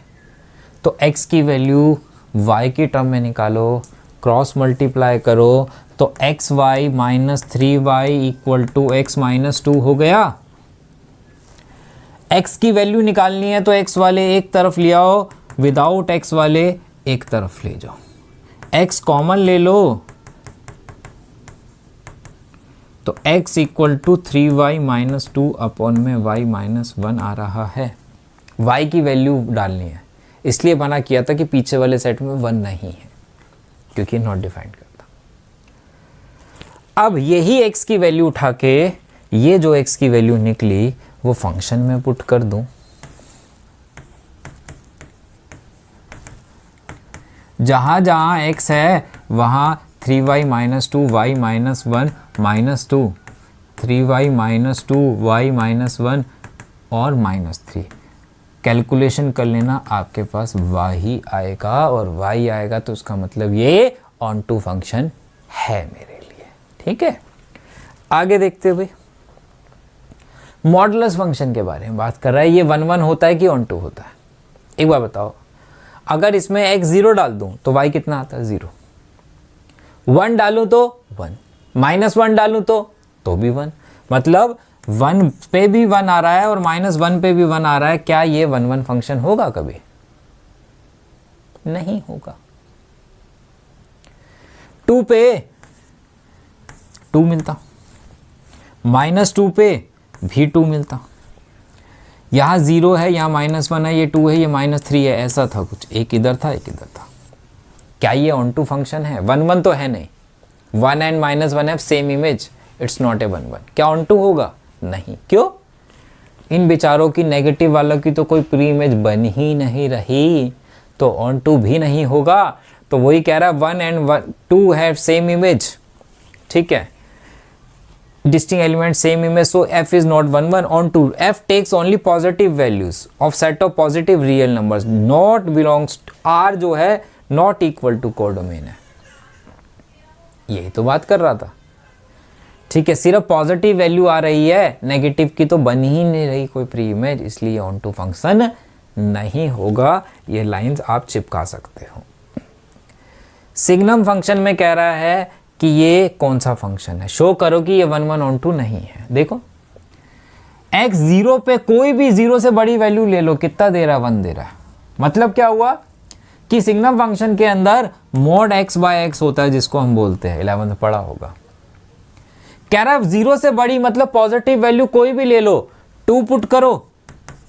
तो x की वैल्यू y की टर्म में निकालो, क्रॉस मल्टीप्लाई करो, तो X Y minus 3y equal to X minus 2 हो गया। x की वैल्यू निकालनी है तो x वाले एक तरफ ले आओ, विदाउट x वाले एक तरफ ले जाओ, x कॉमन ले लो, तो x equal to 3y minus 2 upon में y माइनस 1 आ रहा है। y की वैल्यू डालनी है, इसलिए बना किया था कि पीछे वाले सेट में 1 नहीं है, क्योंकि नॉट डिफाइंड करता। अब यही x की वैल्यू उठा के, ये जो x की वैल्यू निकली वो फंक्शन में पुट कर दूं, जहां जहां x है वहां 3y minus 2 y minus 1 minus 2, 3y minus 2 y minus 1 और माइनस 3। कैलकुलेशन कर लेना, आपके पास y ही आएगा, और y आएगा तो उसका मतलब ये ऑन टू फंक्शन है मेरे लिए। ठीक है, आगे देखते हुए मॉडुलस फंक्शन के बारे में बात कर रहा है। ये 1 1 होता है कि ऑन टू होता है? एक बार बताओ, अगर इसमें x 0 डाल दूं तो y कितना आता है? 0। 1 डालूं तो 1, माइनस 1 डालूं तो भी 1, मतलब 1 पे भी 1 आ रहा है और माइनस 1 पे भी 1 आ रहा है। क्या ये 1 1 फंक्शन होगा? कभी नहीं होगा। 2 पे 2 मिलता, माइनस 2 पे भी 2 मिलता, यहाँ 0 है, यहाँ माइनस 1 है, ये 2 है, ये माइनस 3 है, ऐसा था कुछ, एक इधर था एक इधर था। क्या ये ऑन टू फंक्शन है? 1 1 तो है नहीं, 1 and minus 1 have same image, it's not a 1 1। क्या ऑन टू होगा? नहीं। क्यों? इन बेचारों की, नेगेटिव वालों की तो कोई प्री इमेज बन ही नहीं रही, तो ऑन टू भी नहीं होगा। तो वही कह रहा है 1 एंड 2 हैव सेम इमेज, ठीक है, distinct element same image, so f is not 1 1 on 2. f takes only positive values of set of positive real numbers, not belongs to r जो है not equal to कोडोमेन है। यही तो बात कर रहा था, ठीक है, सिर्फ पॉजिटिव वैल्यू आ रही है, नेगेटिव की तो बन ही नहीं रही कोई प्री इमेज, इसलिए ऑन टू फंक्शन नहीं होगा। ये लाइंस आप चिपका सकते हो। सिग्नम फंक्शन में कह रहा है कि ये कौन सा फंक्शन है, शो करो कि ये 1 1 ऑन टू नहीं है। देखो x 0 पे कोई भी 0 से बड़ी वैल्यू ले लो, कितना दे रहा है? 1 दे रहा है। मतलब क्या हुआ कि सिग्नम फंक्शन के अंदर मॉड x बाय x होता है, जिसको हम बोलते हैं, 11 में पढ़ा होगा। कह रहा है 0 से बड़ी मतलब पॉजिटिव वैल्यू कोई भी ले लो, 2 पुट करो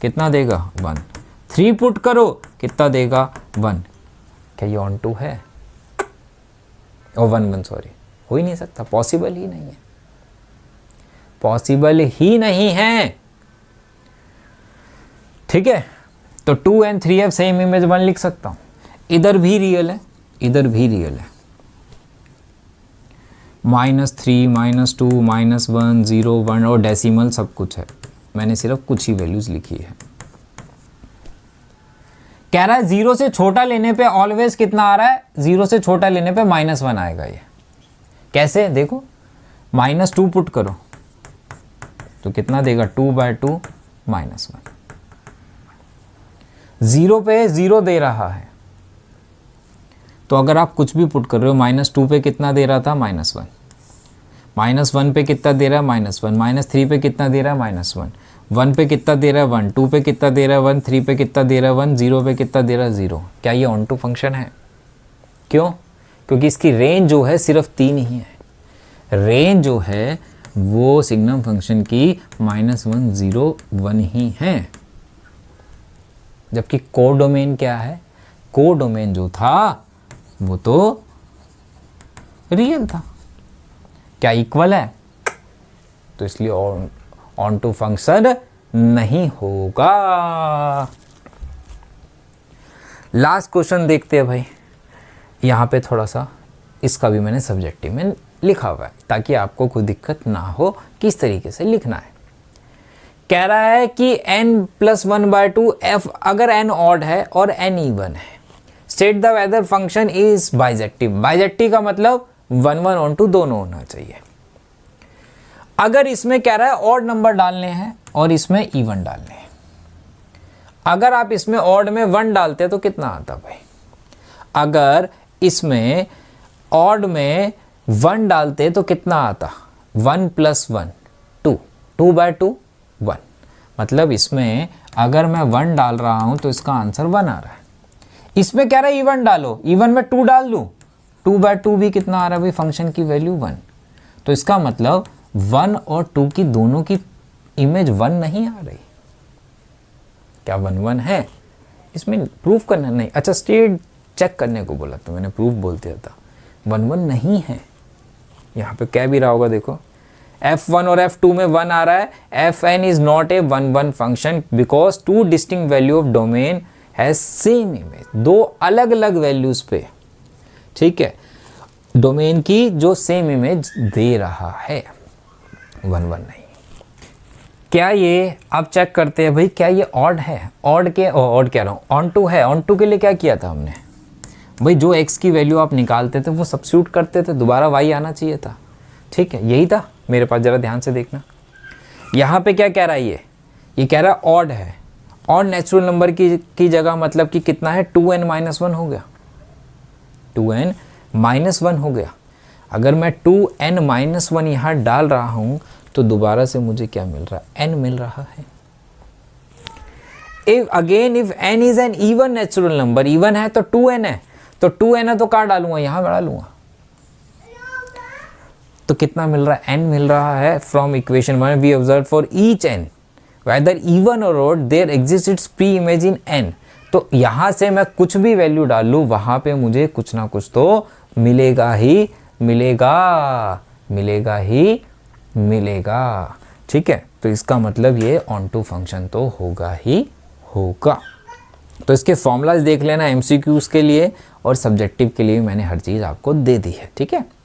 कितना देगा? 1। 3 पुट करो कितना देगा? 1। क्या ये ऑन टू है? और 1 1 सॉरी, हो ही नहीं सकता, पॉसिबल ही नहीं है, पॉसिबल ही नहीं है। ठीक है, तो 2 and 3f सेम इमेज 1 लिख सकता हूँ। इधर भी रियल है, इधर भी रियल है। -3, -2, -1, 0, 1 और डेसिमल सब कुछ है। मैंने सिर्फ कुछ ही वैल्यूज लिखी है। कह रहा है 0 से छोटा लेने पे ऑलवेज कितना आ रहा है, 0 से छोटा लेने पे -1 आएगा। ये कैसे देखो, -2 पुट करो तो कितना देगा, 2/2 -1। 0 पे 0 दे रहा है, तो अगर आप कुछ भी पुट कर रहे हो, -2 पे कितना दे रहा था, -1, -1 पे कितना दे रहा है, -1, -3 पे कितना दे रहा है, -1, 1 पे कितना दे रहा है, 1, 2 पे कितना दे रहा है, 1, 3 पे कितना दे रहा है, 1, 0 पे कितना दे रहा है, 0। क्या ये ऑन टू फंक्शन है? क्यों? क्योंकि इसकी रेंज जो है सिर्फ 3 ही है। रेंज जो है वो सिग्नम फंक्शन की -1, 0, 1 ही है। जबकि कोडोमेन क्या है, कोडोमेन जो था वो तो रियल था। क्या इक्वल है? तो इसलिए ऑन टू फंक्शन नहीं होगा। लास्ट क्वेश्चन देखते हैं भाई। यहां पे थोड़ा सा इसका भी मैंने सब्जेक्टिव में लिखा हुआ है ताकि आपको कोई दिक्कत ना हो किस तरीके से लिखना है। कह रहा है कि n+1/2 f अगर n ऑड है और n इवन है, state the whether function is bijective. Bijective का मतलब 1, 1 ऑन टू दोनों होना चाहिए। अगर इसमें कह रहा है ऑड नंबर डालने हैं और इसमें इवन डालने हैं। अगर आप इसमें ऑड में 1 डालते तो कितना आता भाई? अगर इसमें ऑड में 1 डालते तो कितना आता? 1 + 1 2, 2/2 1। मतलब इसमें अगर मैं 1 डाल रहा हूं तो इसका आंसर 1 आ रहा है। इसमें कह रहा है इवन डालो, इवन में 2 डाल दूं, 2/2 भी कितना आ रहा है भाई? फंक्शन की वैल्यू 1। तो इसका मतलब 1 और 2 की दोनों की इमेज 1 नहीं आ रही। क्या 1, 1 है? इसमें प्रूफ करना नहीं, अच्छा स्टेट चेक करने को बोला तो मैंने प्रूफ बोल दिया था। 1, 1 नहीं है। यहाँ पे क्या भी रहा होगा देखो, f1 और f2 में 1 आ रहा है। fn is not a 1, 1 function because 2 distinct value of domain has same image. 2 अलग अलग वैल्यूज पे, ठीक है, डोमेन की जो सेम इमेज दे रहा है, 1, 1 नहीं। क्या ये आप चेक करते हैं भाई, क्या ये ऑड है? ऑड कह रहा हूँ, ऑन टू है। ऑन टू के लिए क्या किया था हमने भाई? जो x की वैल्यू आप निकालते थे वो सब्स्टिट्यूट करते थे, दोबारा y आना चाहिए था। ठीक है, यही था मेरे पास, जरा ध्यान से देखना। यहाँ पे क्या कह रहा है ये कह रहा है ऑड है। ऑड नेचुरल नंबर की जगह मतलब कि कितना है? 2n-1 हो गया, 2n-1 हो गया। अगर मैं 2n-1 यहाँ डाल रहा हूँ तो दोबारा से मुझे क्या मिल रहा है? n मिल रहा है। If n is an even natural number, even है तो 2n है, तो 2n है तो कहाँ डालूंगा? यहाँ बढ़ा लूंगा। तो कितना मिल रहा है? n मिल रहा है। From equation 1 we observe for each n whether even or odd there exist its pre image in n। तो यहां से मैं कुछ भी वैल्यू डाल लूं, वहां पे मुझे कुछ ना कुछ तो मिलेगा ही मिलेगा। ठीक है, तो इसका मतलब ये ऑन टू फंक्शन तो होगा ही होगा। तो इसके फॉर्मूलाज देख लेना एमसीक्यूज के लिए, और सब्जेक्टिव के लिए मैंने हर चीज़ आपको दे दी है। ठीक है।